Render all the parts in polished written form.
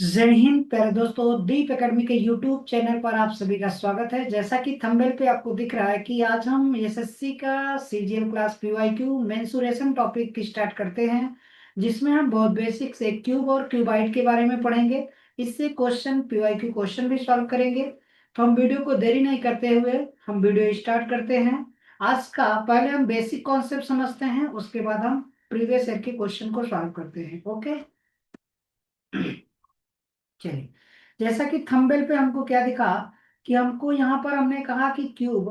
जय हिंद प्यारे दोस्तों, दीप एकेडमी के यूट्यूब चैनल पर आप सभी का स्वागत है। जैसा कि थंबनेल पे आपको दिख रहा है कि आज हम एसएससी का CGL class PYQ mensuration topic की स्टार्ट करते हैं, जिसमें हम बहुत बेसिक से क्यूब और क्यूबाइड के बारे में पढ़ेंगे। इससे क्वेश्चन पीवाईक्यू क्वेश्चन भी सॉल्व करेंगे। तो हम वीडियो को देरी नहीं करते हुए हम वीडियो स्टार्ट करते हैं। आज का पहले हम बेसिक कॉन्सेप्ट समझते हैं, उसके बाद हम प्रीवियस ईयर के क्वेश्चन को सॉल्व करते हैं। ओके, चलिए। जैसा कि थंबनेल पे हमको क्या दिखा कि हमको यहाँ पर हमने कहा कि क्यूब,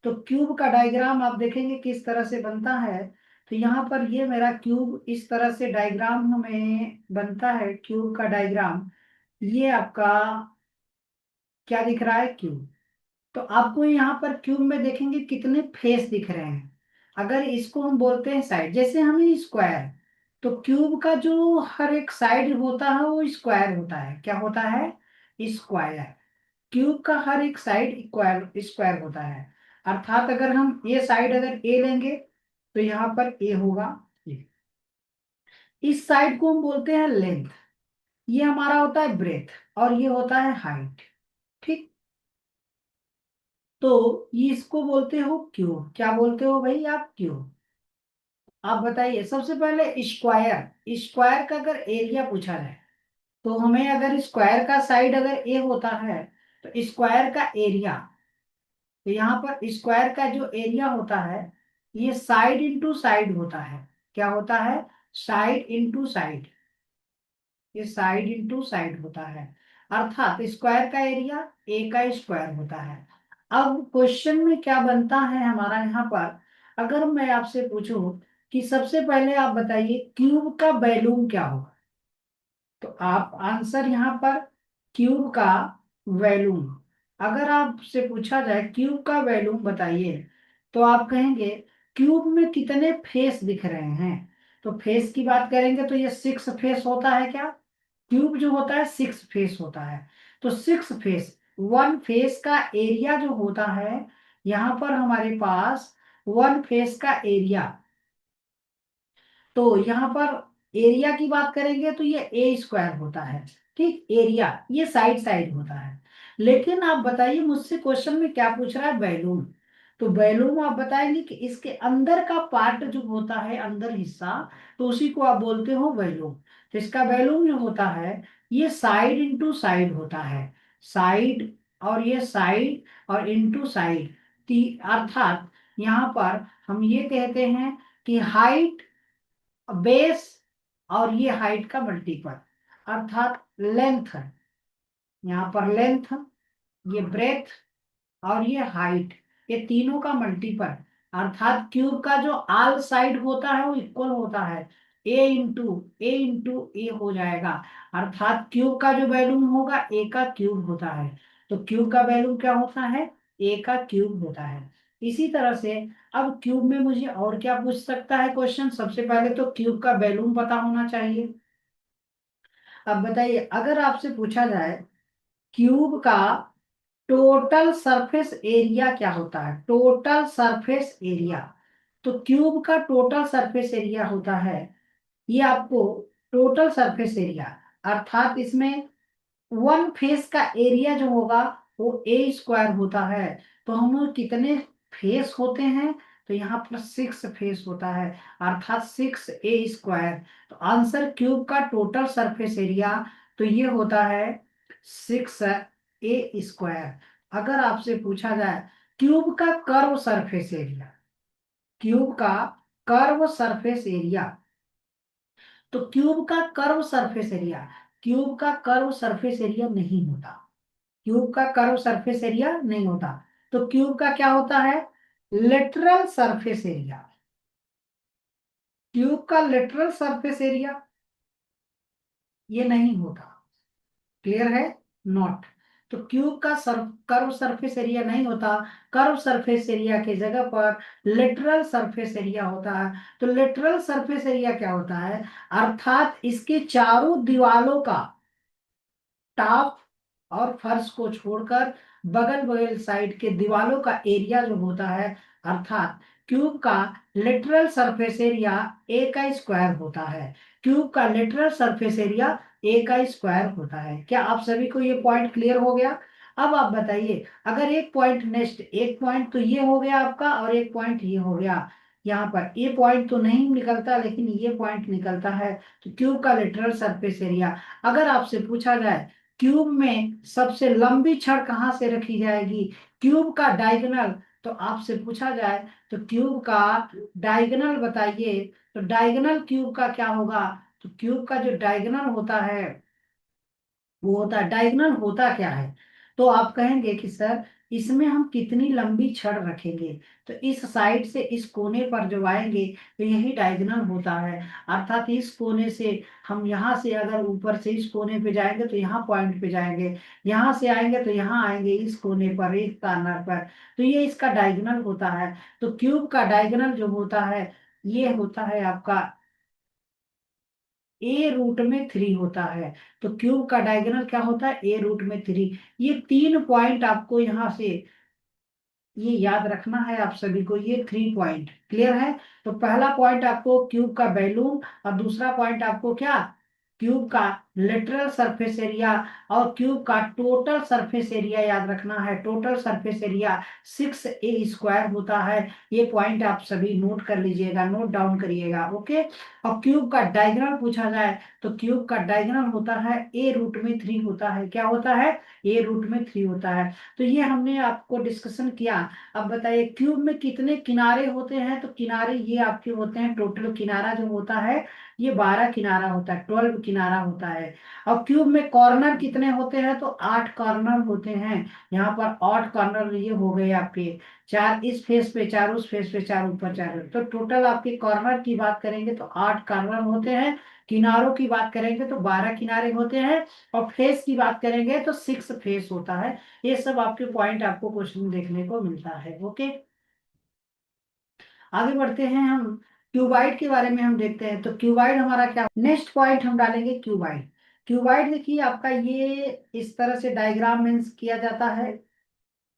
तो क्यूब का डायग्राम आप देखेंगे किस तरह से बनता है। तो यहाँ पर ये मेरा क्यूब इस तरह से डायग्राम हमें बनता है। क्यूब का डायग्राम ये आपका क्या दिख रहा है, क्यूब। तो आपको यहाँ पर क्यूब में देखेंगे कितने फेस दिख रहे हैं। अगर इसको हम बोलते हैं साइड, जैसे हमें स्क्वायर, तो क्यूब का जो हर एक साइड होता है वो स्क्वायर होता है। क्या होता है? स्क्वायर। क्यूब का हर एक साइड स्क्वायर स्क्वायर होता है। अर्थात अगर हम ये साइड अगर ए लेंगे तो यहाँ पर ए होगा। इस साइड को हम बोलते हैं लेंथ, ये हमारा होता है ब्रेथ, और ये होता है हाइट। ठीक। तो ये इसको बोलते हो क्यूब। क्या बोलते हो भाई आप? क्यूब। आप बताइए सबसे पहले स्क्वायर, स्क्वायर का अगर एरिया पूछा जाए तो हमें, अगर स्क्वायर का साइड अगर ए होता है तो स्क्वायर का एरिया, तो यहाँ पर स्क्वायर का जो एरिया होता है ये साइड इंटू साइड होता है। क्या होता है? Side into side. ये साइड इंटू साइड होता है। अर्थात स्क्वायर का एरिया ए का स्क्वायर होता है। अब क्वेश्चन में क्या बनता है हमारा यहाँ पर, अगर मैं आपसे पूछूं कि सबसे पहले आप बताइए क्यूब का वैल्यूम क्या होगा, तो आप आंसर यहाँ पर क्यूब का वैल्यूम, अगर आपसे पूछा जाए क्यूब का वैल्यूम बताइए, तो आप कहेंगे क्यूब में कितने फेस दिख रहे हैं। तो फेस की बात करेंगे तो ये 6 फेस होता है। क्या? क्यूब जो होता है 6 फेस होता है। तो 6 फेस, 1 फेस का एरिया जो होता है, यहाँ पर हमारे पास 1 फेस का एरिया, तो यहाँ पर एरिया की बात करेंगे तो ये ए स्क्वायर होता है। ठीक, एरिया ये साइड साइड होता है। लेकिन आप बताइए मुझसे क्वेश्चन में क्या पूछ रहा है? वैल्यूम। तो वैल्यूम आप बताएंगे कि इसके अंदर का पार्ट जो होता है, अंदर हिस्सा, तो उसी को आप बोलते हो वैल्यूम। तो इसका वैल्यूम जो होता है ये साइड इंटू साइड होता है। साइड, और ये साइड, और इंटू साइड। अर्थात यहाँ पर हम ये कहते हैं कि हाइट, बेस, और ये हाइट का मल्टीपल, अर्थात लेंथ। यहाँ पर लेंथ, ये ब्रेथ, और ये हाइट, ये तीनों का मल्टीपल। अर्थात क्यूब का जो आल साइड होता है वो इक्वल होता है। ए इंटू ए हो जाएगा। अर्थात क्यूब का जो वैल्यूम होगा ए का क्यूब होता है। तो क्यूब का वैल्यूम क्या होता है? ए का क्यूब होता है। इसी तरह से अब क्यूब में मुझे और क्या पूछ सकता है क्वेश्चन? सबसे पहले तो क्यूब का वैल्यूम पता होना चाहिए। अब बताइए अगर आपसे पूछा जाए क्यूब का टोटल सरफेस एरिया क्या होता है, टोटल सरफेस एरिया, तो क्यूब का टोटल सरफेस एरिया होता है, ये आपको टोटल सरफेस एरिया, अर्थात इसमें 1 फेस का एरिया जो होगा वो ए स्क्वायर होता है। तो हम कितने फेस होते हैं? तो यहाँ पर 6 फेस होता है, अर्थात 6 ए स्क्वायर। तो आंसर क्यूब का टोटल सरफेस एरिया, तो ये होता है 6 ए स्क्वायर। अगर आपसे पूछा जाए क्यूब का कर्व सरफेस एरिया, क्यूब का कर्व सरफेस एरिया, तो क्यूब का कर्व सरफेस एरिया, क्यूब का कर्व सरफेस एरिया नहीं होता। क्यूब का कर्व सरफेस एरिया नहीं होता। तो क्यूब का क्या होता है? Lateral surface area. क्यूब का लेटरल सरफेस एरिया ये नहीं होता। क्लियर है? नॉट। तो क्यूब का कर्व सरफेस एरिया नहीं होता। कर्व सरफेस एरिया के जगह पर लेटरल सरफेस एरिया होता है। तो लेटरल सरफेस एरिया क्या होता है? अर्थात इसके चारों दीवालों का, टॉप और फर्श को छोड़कर बगल बगल साइड के दीवालों का एरिया जो होता है, अर्थात क्यूब का लेटरल सरफेस एरिया ए का स्क्वायर होता है। क्यूब का लेटरल सरफेस एरिया ए का स्क्वायर होता है। क्या आप सभी को ये पॉइंट क्लियर हो गया? अब आप बताइए, अगर एक पॉइंट नेक्स्ट, एक पॉइंट तो ये हो गया आपका और एक पॉइंट ये हो गया, यहाँ पर ये पॉइंट तो नहीं निकलता लेकिन ये पॉइंट निकलता है। तो क्यूब का लेटरल सरफेस एरिया, अगर आपसे पूछा जाए क्यूब में सबसे लंबी छड़ कहाँ से रखी जाएगी, क्यूब का डायगोनल, तो आपसे पूछा जाए तो क्यूब का डायगोनल बताइए, तो डायगोनल क्यूब का क्या होगा? तो क्यूब का जो डायगोनल होता है वो होता है, डायगोनल होता क्या है? तो आप कहेंगे कि सर इसमें हम कितनी लंबी छड़ रखेंगे, तो इस साइड से इस कोने पर जो आएंगे तो यही डायगोनल होता है। अर्थात इस कोने से हम यहाँ से अगर ऊपर से इस कोने पे जाएंगे तो यहाँ पॉइंट पे जाएंगे, यहाँ से आएंगे तो यहाँ आएंगे इस कोने पर, एक कॉर्नर पर, तो ये इसका डायगोनल होता है। तो क्यूब का डायगोनल जो होता है ये होता है आपका A√3 होता है। तो क्यूब का डायगोनल क्या होता है? A√3। ये 3 पॉइंट आपको यहाँ से ये याद रखना है आप सभी को, ये 3 पॉइंट क्लियर है। तो पहला पॉइंट आपको क्यूब का वैल्यूम, और दूसरा पॉइंट आपको क्या, क्यूब का लिटरल सरफेस एरिया, और क्यूब का टोटल सरफेस एरिया याद रखना है। टोटल सरफेस एरिया 6A² होता है। ये पॉइंट आप सभी नोट कर लीजिएगा, नोट डाउन करिएगा, ओके। और क्यूब का डायगोनल पूछा जाए तो क्यूब का डायगोनल होता है A√3 होता है। क्या होता है? A√3 होता है। तो ये हमने आपको डिस्कशन किया। अब बताइए क्यूब में कितने किनारे होते हैं? तो किनारे ये आपके होते हैं, टोटल किनारा जो होता है ये 12 किनारा होता है, 12 किनारा होता है। और क्यूब में कॉर्नर कितने होते हैं? तो 8 कॉर्नर होते हैं। यहाँ पर 8 कॉर्नर ये हो गए आपके, 4 इस फेस पे, 4 उस फेस पे, 4 ऊपर, 4, तो टोटल आपके कॉर्नर की बात करेंगे तो 8 कॉर्नर होते हैं। किनारों की बात करेंगे तो 12 किनारे होते हैं। और फेस की बात करेंगे तो 6 फेस होता है। ये सब आपके पॉइंट आपको क्वेश्चन देखने को मिलता है, ओके। आगे बढ़ते हैं हम, क्यूबाइड के बारे में हम देखते हैं। तो क्यूबाइड हमारा क्या, नेक्स्ट पॉइंट हम डालेंगे क्यूबाइड। क्यूबाइड देखिए आपका ये इस तरह से डायग्राम मीन्स किया जाता है,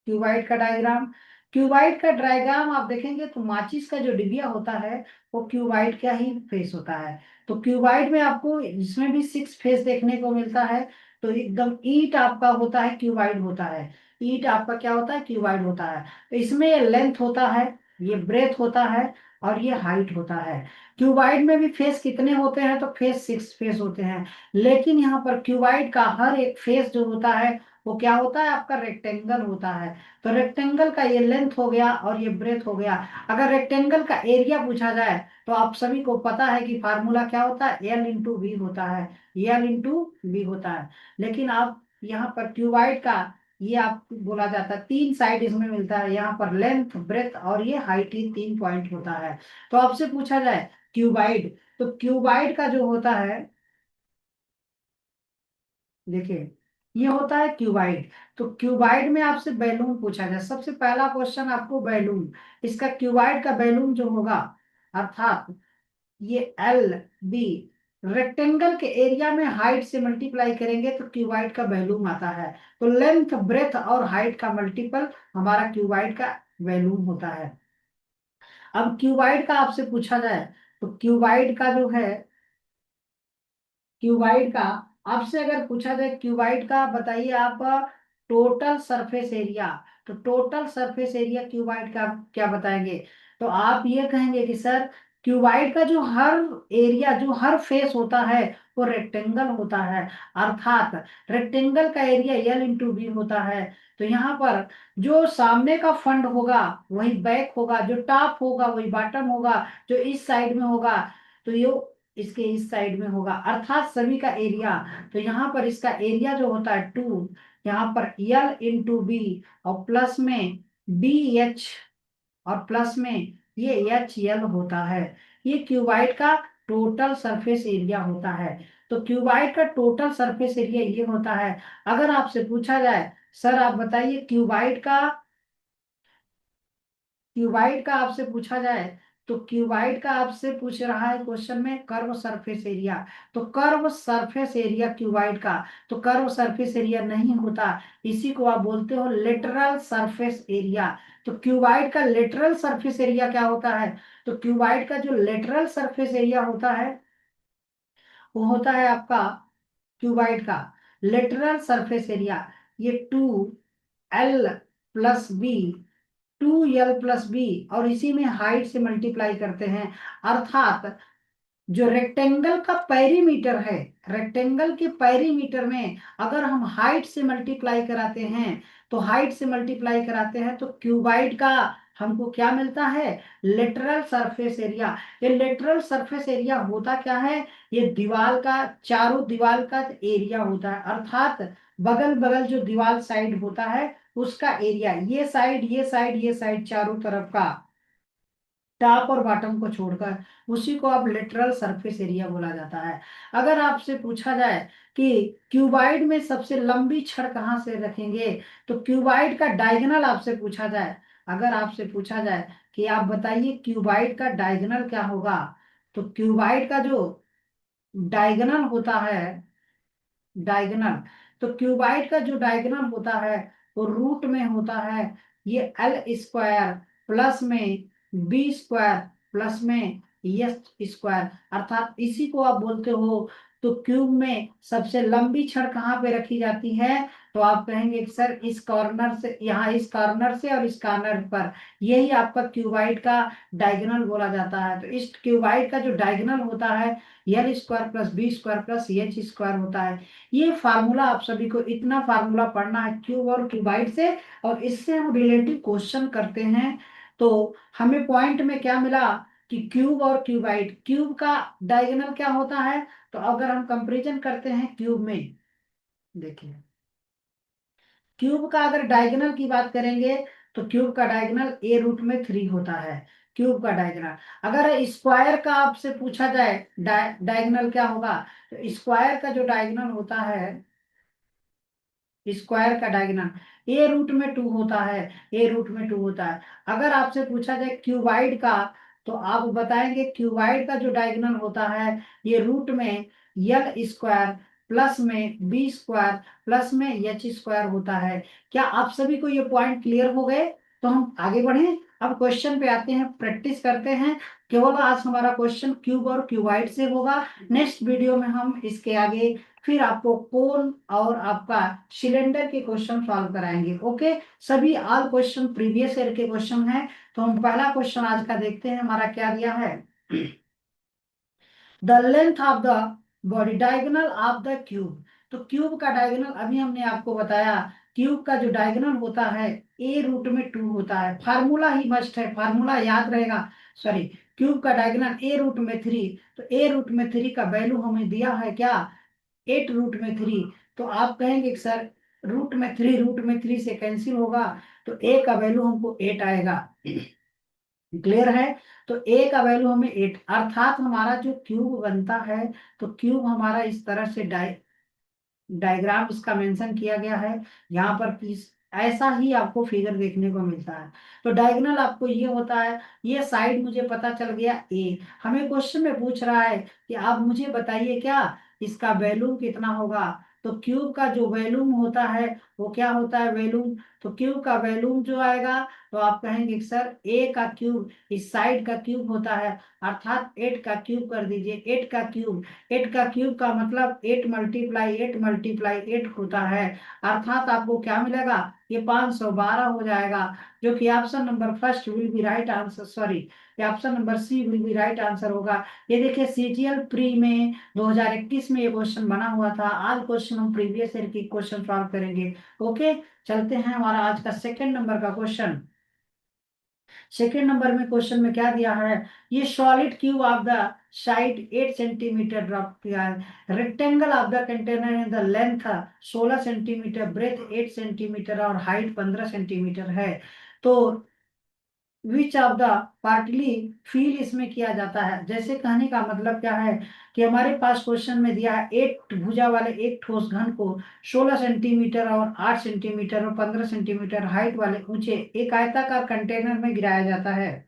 क्यूबाइड का डायग्राम। क्यूबाइड का डायग्राम आप देखेंगे तो माचिस का जो डिबिया होता है वो क्यूबाइड का ही फेस होता है। तो क्यूबाइड में आपको इसमें भी 6 फेस देखने को मिलता है। तो एकदम ईट आपका होता है, क्यूबाइड होता है। ईट आपका क्या होता है? क्यूबाइड होता है। तो इसमें ये लेंथ होता है, ये ब्रेथ होता है, और ये हाइट होता है। क्यूबाइड में भी फेस कितने होते हैं? तो फेस 6 फेस होते हैं। लेकिन यहाँ पर क्यूबाइड का हर एक फेस जो होता है वो क्या होता है? आपका रेक्टेंगल होता है। तो रेक्टेंगल का ये लेंथ हो गया और ये ब्रेथ हो गया। अगर रेक्टेंगल का एरिया पूछा जाए तो आप सभी को पता है कि फार्मूला क्या होता है? L×V होता है, L×V होता है। लेकिन आप यहाँ पर क्यूबाइड का ये आप बोला जाता है, 3 साइड इसमें मिलता है, यहाँ पर लेंथ, ब्रेथ और ये हाइट, ही 3 पॉइंट होता है। तो आपसे पूछा जाए क्यूबाइड, तो क्यूबाइड का जो होता है देखिए ये होता है क्यूबाइड। तो क्यूबाइड में आपसे बैलून पूछा जाए, सबसे पहला क्वेश्चन आपको बैलून, इसका क्यूबाइड का बैलून जो होगा, अर्थात ये L/B, रेक्टेंगल के एरिया में हाइट से मल्टीप्लाई करेंगे तो क्यूबाइड का वैल्यूम आता है। तो लेंथ, ब्रेथ और हाइट का मल्टीपल हमारा क्यूबाइड का वैल्यूम होता है। अब क्यूबाइड का आपसे पूछा जाए तो क्यूबाइड का जो है, क्यूबाइड का आपसे अगर पूछा जाए क्यूबाइड का बताइए आप टोटल सरफेस एरिया, तो टोटल सरफेस एरिया क्यूबाइड का आप क्या बताएंगे? तो आप ये कहेंगे कि सर क्यूबाइड का जो हर एरिया, जो हर फेस होता है वो रेक्टेंगल होता है। अर्थात रेक्टेंगल का एरिया L×B होता है। तो यहाँ पर जो सामने का फंड होगा वही बैक होगा, जो टॉप होगा वही बॉटम होगा, जो इस साइड में होगा तो ये इसके इस साइड में होगा, अर्थात सभी का एरिया। तो यहाँ पर इसका एरिया जो होता है 2, यहाँ पर L×B, और प्लस में BH, और प्लस में ये HL होता है। ये क्यूबाइड का टोटल सरफेस एरिया होता है। तो क्यूबाइड का टोटल सरफेस एरिया ये होता है। अगर आपसे पूछा जाए सर आप बताइए क्यूबाइड का आपसे पूछा जाए तो क्यूबाइड का आपसे पूछ रहा है क्वेश्चन में कर्व सरफेस एरिया। तो कर्व सरफेस एरिया क्यूबाइड का, तो कर्व सरफेस एरिया नहीं होता, इसी को आप बोलते हो लेटरल सरफेस एरिया। तो क्यूबाइड का लेटरल सरफेस एरिया क्या होता है? तो क्यूबाइड का जो लेटरल सरफेस एरिया होता है वो होता है आपका क्यूबाइड का लेटरल सरफेस एरिया, ये 2l+b, 2l+b, और इसी में हाइट से मल्टीप्लाई करते हैं। अर्थात जो रेक्टेंगल का पेरीमीटर है, रेक्टेंगल के पेरीमीटर में अगर हम हाइट से मल्टीप्लाई कराते हैं, तो हाइट से मल्टीप्लाई कराते हैं तो क्यूबाइड का हमको क्या मिलता है, लेटरल सरफेस एरिया। ये लेटरल सरफेस एरिया होता क्या है, ये दीवार का, चारों दीवार का एरिया होता है। अर्थात बगल बगल जो दीवार साइड होता है उसका एरिया, ये साइड, ये साइड, ये साइड, चारों तरफ का, टॉप और बॉटम को छोड़कर, उसी को अब लेटरल सरफेस एरिया बोला जाता है। अगर आपसे पूछा जाए कि क्यूबाइड में सबसे लंबी छड़ कहाँ से रखेंगे, तो क्यूबाइड का डायगोनल आपसे पूछा जाए, अगर आपसे पूछा जाए कि आप बताइए क्यूबाइड का डायगोनल क्या होगा, तो क्यूबाइड का जो डायगोनल होता है, डायगोनल, तो क्यूबाइड का जो डायगोनल होता है वो रूट में होता है, ये l² प्लस में b² प्लस में s², अर्थात इसी को आप बोलते हो। तो क्यूब में सबसे लंबी छड़ कहाँ पे रखी जाती है, तो आप कहेंगे कि सर इस कॉर्नर से, यहाँ इस कॉर्नर से और इस कॉर्नर पर, यही आपका क्यूबाइड का डायगोनल बोला जाता है। तो इस क्यूबाइड का जो डायगोनल होता है l² plus b² plus h² होता है। ये फार्मूला आप सभी को, इतना फार्मूला पढ़ना है क्यूब और क्यूबाइड से, और इससे हम रिलेटिव क्वेश्चन करते हैं। तो हमें पॉइंट में क्या मिला कि क्यूब और क्यूबाइड, क्यूब का डायगोनल क्या होता है, तो अगर हम कंपैरिजन करते हैं क्यूब में, देखिए क्यूब का अगर डायगोनल की बात करेंगे तो क्यूब का डायगोनल a√3 होता है, क्यूब का डायगोनल। अगर स्क्वायर का आपसे पूछा जाए डायगोनल क्या होगा, तो स्क्वायर का जो डायगोनल होता है, स्क्वायर का डायगोनल a√2 होता है, a√2 होता है। अगर आपसे पूछा जाए क्यूबाइड का, तो आप बताएंगे क्यूबाइड का जो डायगोनल होता है ये रूट में l² प्लस में b² प्लस में h² होता है। क्या आप सभी को ये पॉइंट क्लियर हो गए? तो हम आगे बढ़े, अब क्वेश्चन पे आते हैं, प्रैक्टिस करते हैं। केवल आज हमारा क्वेश्चन क्यूब और क्यूबाइड से होगा। नेक्स्ट वीडियो में हम इसके आगे फिर आपको कोन और आपका सिलेंडर के क्वेश्चन सॉल्व कराएंगे। ओके, सभी ऑल क्वेश्चन प्रीवियस ईयर के क्वेश्चन हैं। तो हम पहला क्वेश्चन आज का देखते हैं, हमारा क्या दिया है। The length of the body, diagonal of the cube. तो क्यूब का डायगोनल अभी हमने आपको बताया, क्यूब का जो डायगोनल होता है a√2 होता है। फार्मूला ही मस्ट है, फार्मूला याद रहेगा। सॉरी, क्यूब का डायगोनल a√3, तो a√3 का वैल्यू हमें दिया है क्या, 8√3। तो आप कहेंगे कि सर √3 से कैंसिल होगा, तो a का वैल्यू हमको 8 आएगा। क्लियर है? तो a का वैल्यू हमें 8, अर्थात हमारा जो क्यूब बनता है, तो क्यूब हमारा इस तरह से डायग्राम इसका मेंशन किया गया है यहाँ पर, प्लीज ऐसा ही आपको फिगर देखने को मिलता है। तो डायगोनल आपको ये होता है, ये साइड मुझे पता चल गया ए। हमें क्वेश्चन में पूछ रहा है कि आप मुझे बताइए क्या इसका वैल्यूम कितना होगा। तो क्यूब का जो वैल्यूम होता है वो क्या होता है, वैल्यूम। तो क्यूब का वैल्यूम जो आएगा, तो आप कहेंगे कि सर ए का क्यूब इस साइड का क्यूब होता है, अर्थात 8 का क्यूब कर दीजिए। 8 का क्यूब, 8 का क्यूब का मतलब 8 × 8 होता है, अर्थात आपको क्या मिलेगा, ये 512 हो जाएगा, जो कि option number first will be right answer, sorry, ये option number C will be right answer होगा। ये देखिए सीजीएल प्री में 2021 में ये क्वेश्चन बना हुआ था। आज क्वेश्चन हम प्रीवियस ईयर की क्वेश्चन सॉल्व करेंगे। ओके, चलते हैं हमारा आज का सेकंड नंबर का क्वेश्चन। सेकेंड नंबर में क्वेश्चन में क्या दिया है, ये solid cube of the side 8 centimetre drop किया है, rectangle of the container in the length 16 centimetre, breadth 8 centimetre और हाइट 15 सेंटीमीटर है। तो which of the partly fill इसमें किया जाता है। जैसे कहने का मतलब क्या है कि हमारे पास क्वेश्चन में दिया है एक भुजा वाले एक ठोस घन को 16 सेंटीमीटर और 8 सेंटीमीटर और 15 सेंटीमीटर हाइट वाले ऊंचे एक आयताकार कंटेनर में गिराया जाता है।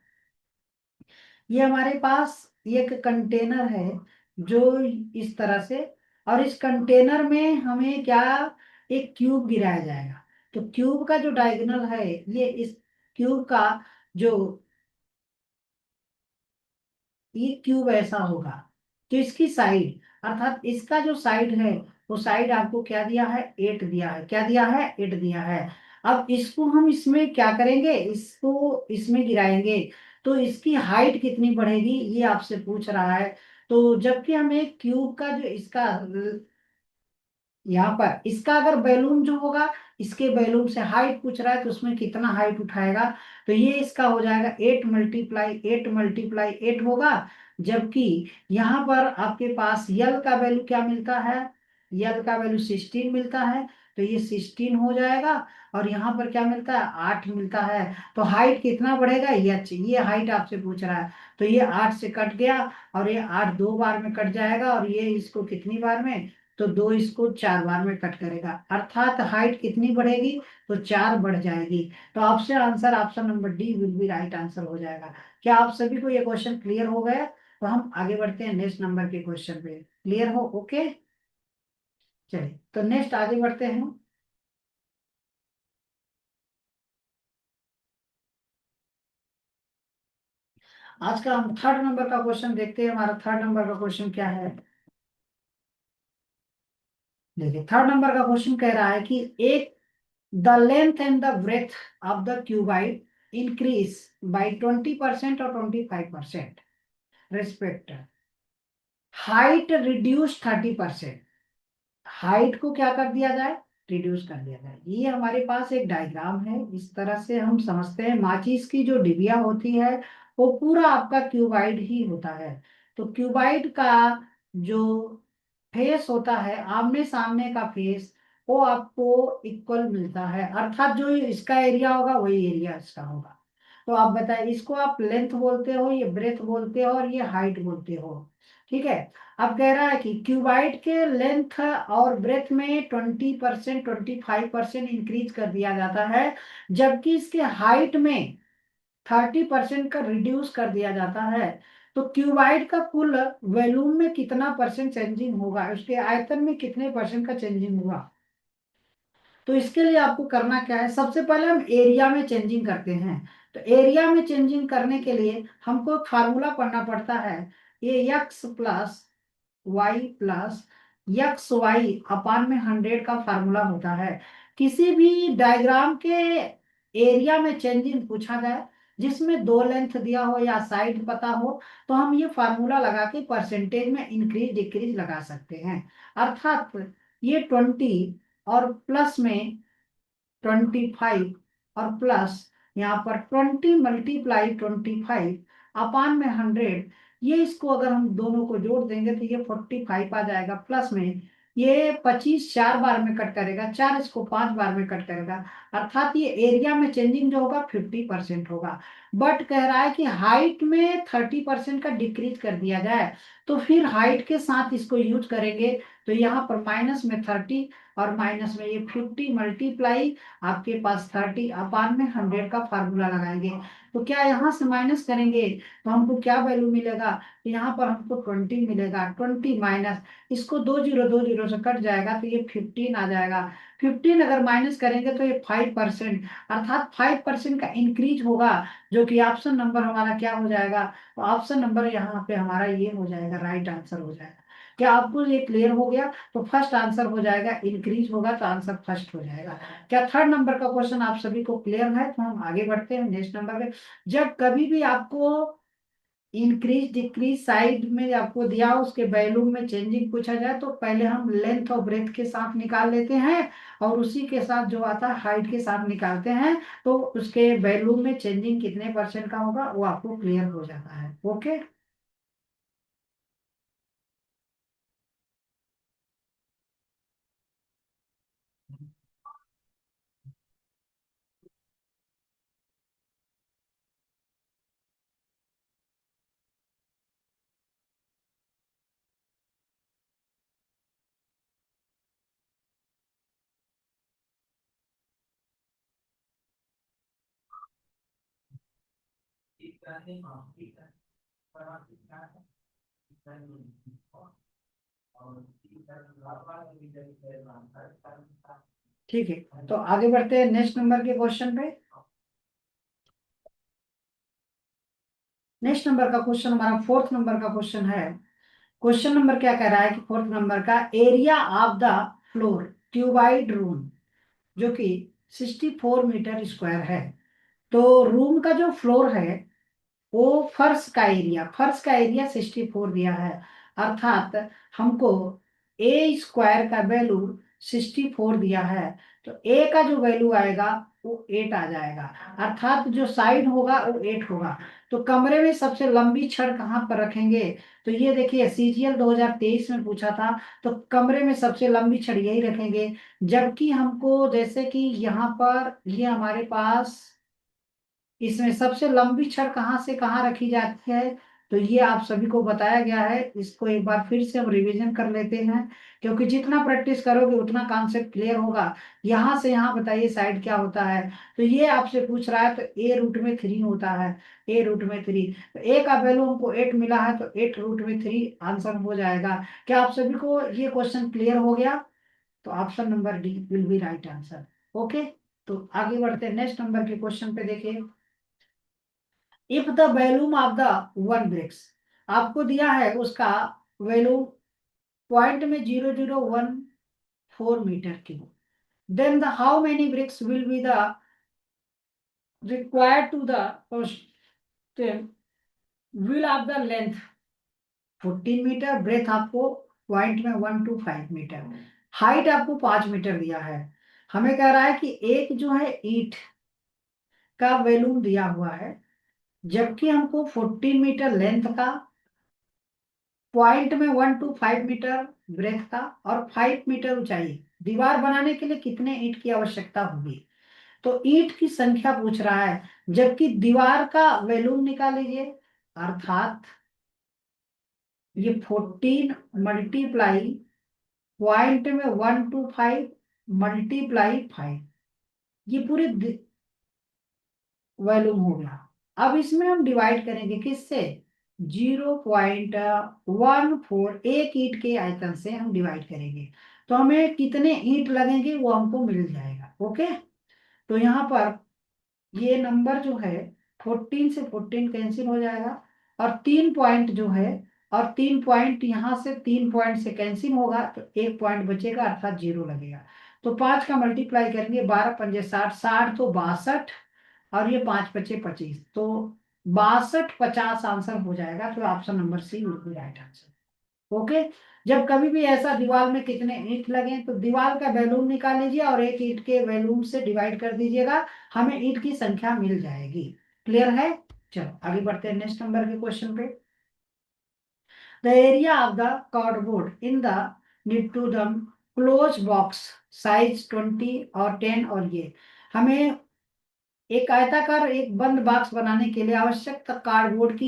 ये हमारे पास एक कंटेनर है जो इस तरह से, और इस कंटेनर में हमें क्या, एक क्यूब गिराया जाएगा। तो क्यूब का जो डायगोनल है, ये इस क्यूब का जो, ये क्यूब ऐसा होगा, तो इसकी साइड, अर्थात इसका जो साइड है वो साइड आपको क्या दिया है, 8 दिया है, क्या दिया है, 8 दिया है। अब इसको हम इसमें क्या करेंगे, इसको इसमें गिराएंगे, तो इसकी हाइट कितनी बढ़ेगी ये आपसे पूछ रहा है। तो जबकि हमें क्यूब का जो इसका यहाँ पर इसका अगर बैलून जो होगा, इसके बैलून से हाइट पूछ रहा है तो उसमें कितना हाइट उठाएगा, तो ये इसका हो जाएगा 8 × 8 × 8 होगा। जबकि यहाँ पर आपके पास यल का वैल्यू क्या मिलता है, यल का वैल्यू 16 मिलता है, तो ये 16 हो जाएगा। और यहाँ पर क्या मिलता है, 8 मिलता है। तो हाइट कितना बढ़ेगा, ये हाइट आपसे पूछ रहा है। तो ये 8 से कट गया, और ये 8 दो बार में कट जाएगा, और ये इसको कितनी बार में, तो 2 इसको 4 बार में कट करेगा, अर्थात हाइट कितनी बढ़ेगी, तो 4 बढ़ जाएगी। तो आपसे answer option number D will be right answer हो जाएगा। क्या आप सभी को ये क्वेश्चन क्लियर हो गया? तो हम आगे बढ़ते हैं नेक्स्ट नंबर के क्वेश्चन पे। क्लियर हो? ओके, चलिए तो नेक्स्ट आगे बढ़ते हैं। आज का हम थर्ड नंबर का क्वेश्चन देखते हैं। हमारा थर्ड नंबर का क्वेश्चन क्या है, देखिए थर्ड नंबर का क्वेश्चन कह रहा है कि एक the length and the breadth of the cuboid increase by 20% और 25% रिस्पेक्ट, हाइट रिड्यूस 30%। हाइट को क्या कर दिया जाए, रिड्यूस कर दिया जाए। ये हमारे पास एक डायग्राम है, इस तरह से हम समझते हैं। माचिस की जो डिबिया होती है वो पूरा आपका क्यूबाइड ही होता है। तो क्यूबाइड का जो फेस होता है, आमने सामने का फेस, वो आपको इक्वल मिलता है, अर्थात जो इसका एरिया होगा वही एरिया इसका होगा। तो आप बताइए, इसको आप लेंथ बोलते हो, ये ब्रेथ बोलते हो, और ये हाइट बोलते हो। ठीक है। अब कह रहा है कि क्यूबाइड के लेंथ और ब्रेथ में 20% 25% इंक्रीज कर दिया जाता है, जबकि इसके हाइट में 30% का रिड्यूस कर दिया जाता है। तो क्यूबाइड का कुल वॉल्यूम में कितना परसेंट चेंजिंग होगा, उसके आयतन में कितने परसेंट का चेंजिंग होगा। तो इसके लिए आपको करना क्या है, सबसे पहले हम एरिया में चेंजिंग करते हैं। तो एरिया में चेंजिंग करने के लिए हमको एक फार्मूला पढ़ना पड़ता है, ये X plus Y plus X Y अपान में 100 का फार्मूला होता है। किसी भी डायग्राम के एरिया में चेंजिंग पूछा जाए, जिसमें दो लेंथ दिया हो या साइड पता हो, तो हम ये फार्मूला लगा के परसेंटेज में इंक्रीज डिक्रीज लगा सकते हैं। अर्थात ये 20 और प्लस में 25, और प्लस यहाँ पर 20 × 25 अपान में 100, ये इसको अगर हम दोनों को जोड़ देंगे तो ये 45 आ जाएगा। प्लस में ये 25 4 बार में कट करेगा, 4 इसको 5 बार में कट करेगा, अर्थात ये एरिया में चेंजिंग जो होगा 50% होगा। बट कह रहा है कि हाइट में 30% का डिक्रीज कर दिया जाए, तो फिर हाइट के साथ इसको यूज करेंगे। तो यहाँ पर माइनस में 30 और माइनस में ये 50 मल्टीप्लाई आपके पास 30 अपान में 100 का फार्मूला लगाएंगे। तो क्या यहाँ से माइनस करेंगे तो हमको क्या वैल्यू मिलेगा, तो यहाँ पर हमको 20 मिलेगा। 20 माइनस इसको दो जीरो से कट जाएगा, तो ये 15 आ जाएगा। 15 अगर माइनस करेंगे तो ये 5%, अर्थात 5% का इंक्रीज होगा, जो कि ऑप्शन नंबर हमारा क्या हो जाएगा, तो ऑप्शन नंबर यहाँ पे हमारा ये हो जाएगा, राइट आंसर हो जाएगा। क्या आपको ये क्लियर हो गया? तो फर्स्ट आंसर हो जाएगा, इंक्रीज होगा तो आंसर फर्स्ट हो जाएगा। क्या थर्ड नंबर का क्वेश्चन आप सभी को क्लियर है? तो हम आगे बढ़ते हैं नेक्स्ट नंबर पे। जब कभी भी आपको इंक्रीज डिक्रीज साइड में आपको दिया हो, उसके वैल्यू में चेंजिंग पूछा जाए, तो पहले हम लेंथ और ब्रेथ के साथ निकाल लेते हैं, और उसी के साथ जो आता है हाइट के साथ निकालते हैं, तो उसके वैल्यू में चेंजिंग कितने परसेंट का होगा वो आपको क्लियर हो जाता है। ओके, ठीक है। तो आगे बढ़ते हैं नेक्स्ट नंबर के क्वेश्चन पे। नेक्स्ट नंबर का क्वेश्चन हमारा फोर्थ नंबर का क्वेश्चन है क्वेश्चन नंबर क्या कह रहा है कि फोर्थ नंबर का, area of the floor cuboid room जो कि 64 मीटर स्क्वायर है। तो रूम का जो फ्लोर है वो फर्श का एरिया 64 दिया है, अर्थात हमको ए स्क्वायर का वैल्यू 64 दिया है। तो ए का जो वैल्यू आएगा वो 8 आ जाएगा, अर्थात जो साइड होगा वो 8 होगा। तो कमरे में सबसे लंबी छड़ कहाँ पर रखेंगे? तो ये देखिए सीजीएल 2023 में पूछा था, तो कमरे में सबसे लंबी छड़ यही रखेंगे। जबकि हमको जैसे कि यहाँ पर ये हमारे पास इसमें सबसे लंबी छड़ कहाँ से कहाँ रखी जाती है, तो ये आप सभी को बताया गया है। इसको एक बार फिर से हम रिवीजन कर लेते हैं, क्योंकि जितना प्रैक्टिस करोगे उतना कॉन्सेप्ट क्लियर होगा। यहाँ से यहाँ बताइए साइड क्या होता है। तो ये आपसे पूछ रहा है, तो A√3 होता है। A√3, तो ए का वैल्यू हमको 8 मिला है, तो 8√3 आंसर हो जाएगा। क्या आप सभी को ये क्वेश्चन क्लियर हो गया? तो option number D will be right answer. Okay, तो आगे बढ़ते हैं नेक्स्ट नंबर के क्वेश्चन पे। देखिए, if the volume of the one bricks, आपको दिया है उसका वैल्यू पॉइंट में 0.014 metre cube, then the how many bricks will be the required to the wall of the length 14 metre, breadth आपको point में 1 to 5 मीटर, हाइट आपको 5 metre दिया है। हमें कह रहा है कि एक जो है ईंट का वैल्यूम दिया हुआ है, जबकि हमको 14 मीटर लेंथ का, पॉइंट में 1 to 5 मीटर ब्रेथ का और 5 मीटर ऊंचाई। दीवार बनाने के लिए कितने ईंट की आवश्यकता होगी? तो ईंट की संख्या पूछ रहा है, जबकि दीवार का वॉल्यूम निकाल लीजिए, अर्थात ये 14 मल्टीप्लाई पॉइंट में 1 to 5 मल्टीप्लाई 5, ये पूरे वॉल्यूम हो गया। अब इसमें हम डिवाइड करेंगे किससे? 0.14, एक ईंट के आयतन से हम डिवाइड करेंगे, तो हमें कितने ईंट लगेंगे वो हमको मिल जाएगा। ओके, तो यहाँ पर ये नंबर जो है 14 से 14 कैंसिल हो जाएगा, और 3 पॉइंट जो है, और 3 पॉइंट यहाँ से 3 पॉइंट से कैंसिल होगा, तो एक पॉइंट बचेगा, अर्थात 0 लगेगा। तो 5 का मल्टीप्लाई करेंगे, 12×5 = 60, 60 तो 62, और ये 5×5 = 25, तो 62, 50 आंसर हो जाएगा। तो option number C will be right answer. Okay, जब कभी भी ऐसा दीवार में कितने ईंट लगे तो दीवार का वैल्यूम निकाल लीजिए और एक ईंट के वैल्यूम से डिवाइड कर दीजिएगा, हमें ईंट की संख्या मिल जाएगी। क्लियर है? चलो आगे बढ़ते हैं नेक्स्ट नंबर के क्वेश्चन पे। The area of the cardboard in the need to the close box size 20 और 10, और ये हमें एक आयताकार एक बंद बॉक्स बनाने के लिए आवश्यक कार्डबोर्ड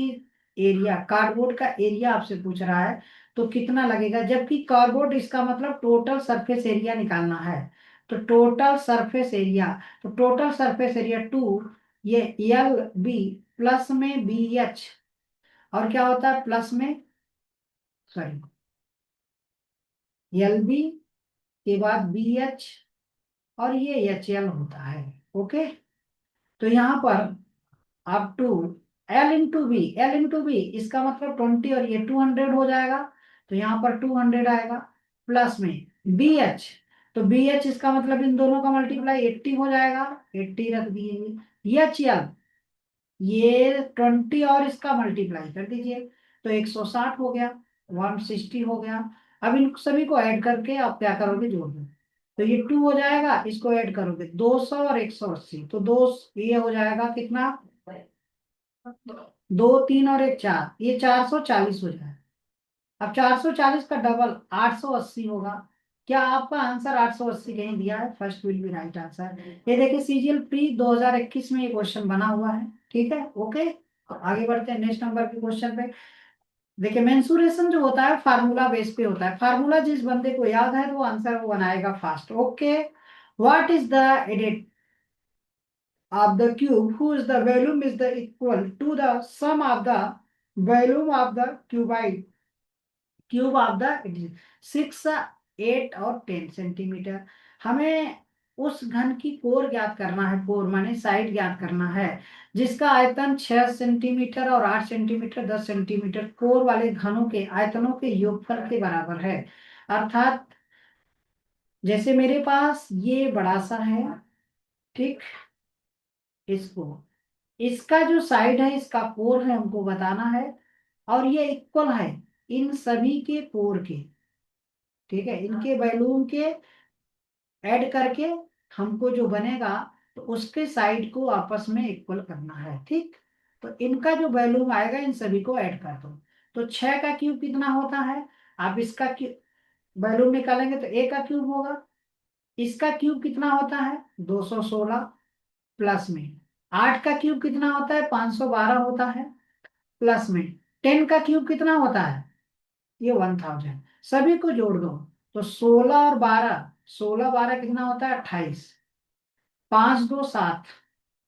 का एरिया आपसे पूछ रहा है, तो कितना लगेगा? जबकि कार्डबोर्ड इसका मतलब टोटल सरफेस एरिया निकालना है, तो टोटल सरफेस एरिया, तो टोटल सरफेस एरिया 2, ये LB प्लस में BH, और क्या होता है प्लस में, सॉरी, LB के बाद BH, और ये HL होता है। ओके, तो यहाँ पर up to L into b इसका मतलब 20, और ये 200 हो जाएगा, तो यहाँ पर 200 आएगा, प्लस में BH, तो BH इसका मतलब इन दोनों का मल्टीप्लाई 80 हो जाएगा, 80 रख दिए। HL ये 20 और इसका मल्टीप्लाई कर दीजिए, तो 160 हो गया, 160 हो गया। अब इन सभी को ऐड करके आप क्या करोगे? जोड़ दो, तो ये 2 हो जाएगा, इसको ऐड करोगे 200 और 180, तो दो, ये हो जाएगा कितना? 2, 3 और 1 4, ये 440 हो जाए। अब 440 का डबल 880 होगा। क्या आपका आंसर 880 कहीं दिया है? First will be right answer. ये देखिए सीजीएल प्री 2021 में ये क्वेश्चन बना हुआ है। ठीक है, ओके, तो आगे बढ़ते हैं नेक्स्ट नंबर के क्वेश्चन पे। देखिए मेंसुरेशन जो होता है फार्मूला बेस पे होता है, फार्मूला जिस बंदे को याद है तो वो आंसर वो बनाएगा fast. Okay, what is the edit of the cube whose the volume is the equal to the sum of the volume of the cube of the 6, 8 और 10 सेंटीमीटर। हमें उस घन की कोर ज्ञात करना है, कोर माने साइड ज्ञात करना है, जिसका आयतन 6 सेंटीमीटर और 8 सेंटीमीटर 10 सेंटीमीटर कोर वाले घनों के आयतनों के योगफल के बराबर है। अर्थात जैसे मेरे पास ये बड़ा सा है, ठीक, इसको, इसका जो साइड है, इसका कोर है, हमको बताना है, और ये इक्वल है इन सभी के कोर के, ठीक है, इनके वैल्यूम के ऐड करके हमको जो बनेगा, तो उसके साइड को आपस में इक्वल करना है, ठीक। तो इनका जो वैल्यूम आएगा इन सभी को ऐड कर दो। तो 6 का क्यूब कितना होता है, आप इसका वैल्यूम निकालेंगे तो a का क्यूब होगा। इसका क्यूब कितना होता है, 216, प्लस में 8 का क्यूब कितना होता है, 512 होता है, प्लस में 10 का क्यूब कितना होता है, ये 1000। सभी को जोड़ दो तो 16 और 12, 16 12 कितना होता है, 28, 5 2 7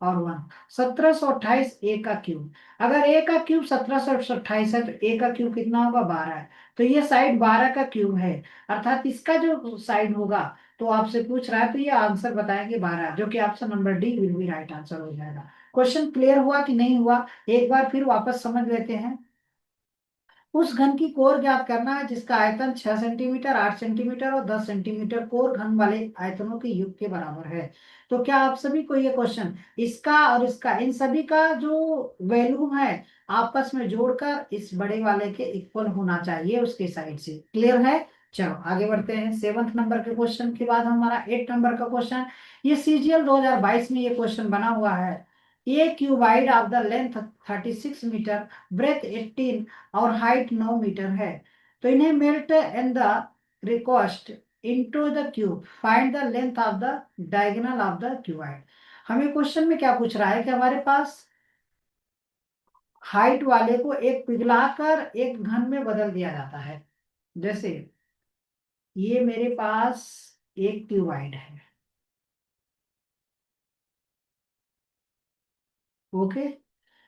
और 1, 1728 ए का क्यूब। अगर ए का क्यूब 1728 है तो ए का क्यूब कितना होगा, 12 है। तो ये साइड 12 का क्यूब है, अर्थात इसका जो साइड होगा, तो आपसे पूछ रहा है तो ये आंसर बताएंगे 12, जो कि option number D will be right answer हो जाएगा। क्वेश्चन क्लियर हुआ कि नहीं हुआ, एक बार फिर वापस समझ लेते हैं। उस घन की कोर ज्ञात करना है जिसका आयतन 6 सेंटीमीटर 8 सेंटीमीटर और 10 सेंटीमीटर कोर घन वाले आयतनों के योग के बराबर है। तो क्या आप सभी को ये क्वेश्चन, इसका और इसका, इन सभी का जो वैल्यू है आपस में जोड़कर इस बड़े वाले के इक्वल होना चाहिए उसके साइड से, क्लियर है। चलो आगे बढ़ते हैं। 7th नंबर के क्वेश्चन के बाद हमारा 8 नंबर का क्वेश्चन, ये सीजीएल 2022 में ये क्वेश्चन बना हुआ है। A cuboid of the length 36 metre, breadth 18 और हाइट 9 मीटर है। तो इन्हें melt and the recast into the cube, find the length of the diagonal of the cuboid. हमें क्वेश्चन में क्या पूछ रहा है कि हमारे पास हाइट वाले को एक पिघलाकर एक घन में बदल दिया जाता है। जैसे ये मेरे पास एक क्यूबाइड है, ओके।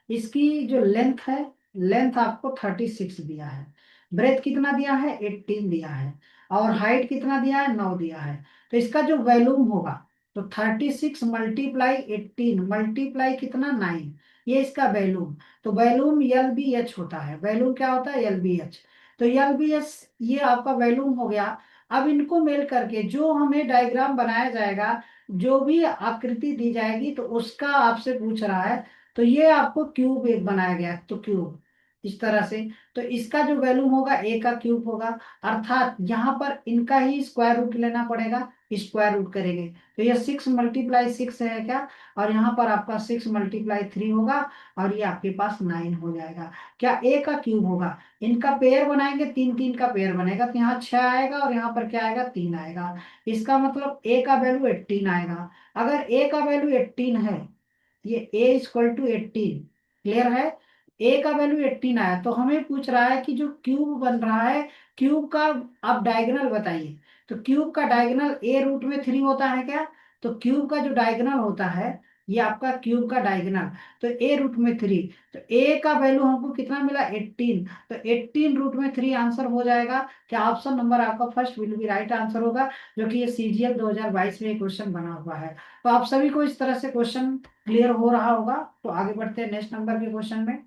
इसकी जो लेंथ है, लेंथ आपको 36 दिया है, ब्रेथ कितना दिया है, 18 दिया है, और हाइट कितना दिया है, 9 दिया है। तो इसका जो वैल्यूम होगा, तो 36 मल्टीप्लाई 18 मल्टीप्लाई कितना, 9, ये इसका वैल्यूम। तो वैल्यूम एल बी एच होता है, वैल्यूम क्या होता है, एल बी एच। तो एल बी एच ये आपका वैल्यूम हो गया। अब इनको मेल करके जो हमें डायग्राम बनाया जाएगा, जो भी आकृति दी जाएगी, तो उसका आपसे पूछ रहा है। तो ये आपको क्यूब एक बनाया गया, तो क्यूब इस तरह से। तो इसका जो वैल्यू होगा ए का क्यूब होगा, अर्थात यहाँ पर इनका ही स्क्वायर रूट लेना पड़ेगा, स्क्वायर रूट करेंगे तो ये 6 × 6 है क्या, और यहाँ पर आपका 6 × 3 होगा, और ये आपके पास 9 हो जाएगा। क्या ए का क्यूब होगा, इनका पेयर बनाएंगे, 3 3 का पेयर बनेगा, तो यहाँ 6 आएगा और यहाँ पर क्या आएगा, 3 आएगा। इसका मतलब ए का वैल्यू 18 आएगा। अगर ए का वैल्यू 18 है, ये a = 18, क्लियर है। a का वैल्यू 18 आया, तो हमें पूछ रहा है कि जो क्यूब बन रहा है, क्यूब का आप डायगोनल बताइए। तो क्यूब का डायगोनल a√3 होता है क्या, तो क्यूब का जो डायगोनल होता है, ये आपका क्यूब का डायगोनल, तो a√3। तो a का वैल्यू हमको कितना मिला, 18, तो 18√3 आंसर हो जाएगा। क्या ऑप्शन नंबर आपका first will be right answer होगा, जो कि ये सीजीएल 2022 में क्वेश्चन बना हुआ है। तो आप सभी को इस तरह से क्वेश्चन क्लियर हो रहा होगा। तो आगे बढ़ते हैं नेक्स्ट नंबर के क्वेश्चन में।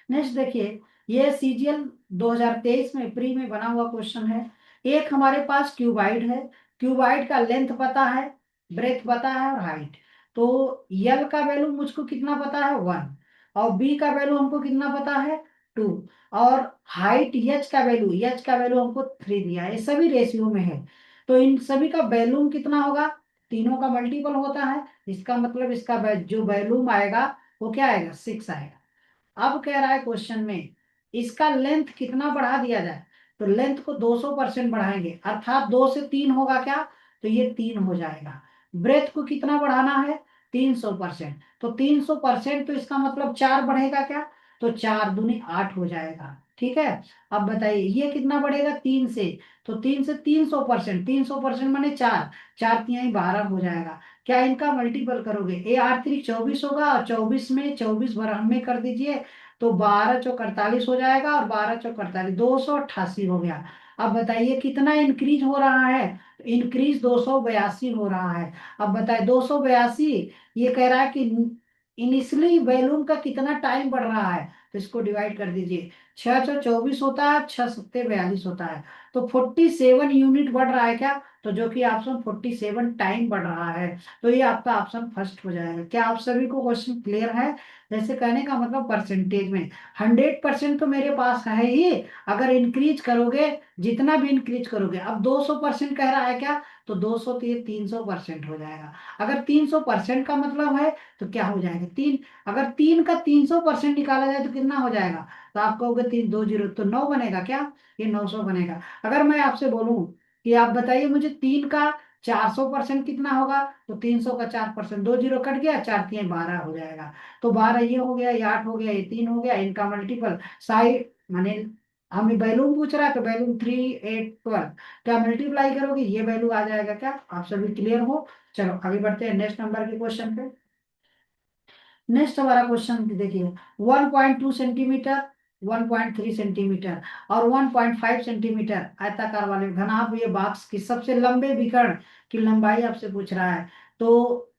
नेक्स्ट देखिए, ये सीजीएल 2023 में प्री में बना हुआ क्वेश्चन है। एक हमारे पास क्यूबाइड है, क्यूबाइड का लेंथ पता है, ब्रेथ पता है और हाइट। तो यल का वैल्यू मुझको कितना पता है, 1, और बी का वैल्यू हमको कितना पता है, 2, और हाइट एच का वैल्यू हमको 3 दिया है, ये सभी रेशियो में है। तो इन सभी का वैल्यूम कितना होगा, तीनों का मल्टीपल होता है, इसका मतलब इसका जो वैल्यूम आएगा वो क्या आएगा, 6 आएगा। अब कह रहा है क्वेश्चन में इसका लेंथ कितना बढ़ा दिया जाए, तो लेंथ को 200% बढ़ाएंगे, अर्थात 2 से 3 होगा क्या, तो ये 3 हो जाएगा। ब्रेथ को कितना बढ़ाना है, 300%, तो 300%, तो इसका मतलब 4 बढ़ेगा क्या, तो 4 दूनी 8 हो जाएगा, ठीक है। अब बताइए ये कितना बढ़ेगा, 3 से, तो 3 से 300%, 300% माने 4, 4 तिहाई 12 हो जाएगा। क्या इनका मल्टीपल करोगे, ए 8 × 3 = 24 होगा, और 24 में 24 बराबर में कर दीजिए, तो 12 × 4 = 48 हो जाएगा, और 12 × 4 = 48, 288 हो गया। अब बताइए कितना इंक्रीज हो रहा है। इंक्रीज 282 हो रहा है। अब बताइए 282, ये कह रहा है कि इनिशियली वैल्यूम का कितना टाइम बढ़ रहा है। तो इसको डिवाइड कर दीजिए। 624 होता है, 6 सत्ते 42 होता है। तो 47 यूनिट बढ़ रहा है क्या। तो जो कि ऑप्शन 47 टाइम बढ़ रहा है। तो ये आपका ऑप्शन फर्स्ट हो जाएगा। क्या आप सभी को क्वेश्चन क्लियर है। जैसे कहने का मतलब परसेंटेज में 100% तो मेरे पास है ही। अगर इंक्रीज करोगे, जितना भी इंक्रीज करोगे, अब 200% कह रहा है क्या। तो 200 तो ये 300% हो जाएगा। अगर 300% का मतलब है तो क्या हो जाएगा, तीन। अगर 3 का 300% निकाला जाए तो कितना हो जाएगा। तो आप कहोगे 3 2 0 तो 9 बनेगा क्या। ये 900 बनेगा। अगर मैं आपसे बोलूं कि आप बताइए मुझे 3 का 400% कितना होगा। तो 300 का 4%, 2 0 कट गया, 4 3 12 हो जाएगा। तो 12 ये हो गया, ये 8 हो गया, ये 3 हो गया, इनका मल्टीपल साइड माने हमें वैल्यू पूछ रहा है तो वैल्यू 3 8 12 क्या मल्टीप्लाई करोगे ये वैल्यू आ जाएगा क्या। आप सभी क्लियर हो। चलो आगे बढ़ते हैं नेक्स्ट नंबर के क्वेश्चन पे। नेक्स्ट हमारा क्वेश्चन देखिए। 1.2 सेंटीमीटर, 1.3 सेंटीमीटर और 1.5 सेंटीमीटर आयताकार वाले घनाभ ये बॉक्स की सबसे लंबे विकर्ण की लंबाई आपसे पूछ रहा है। तो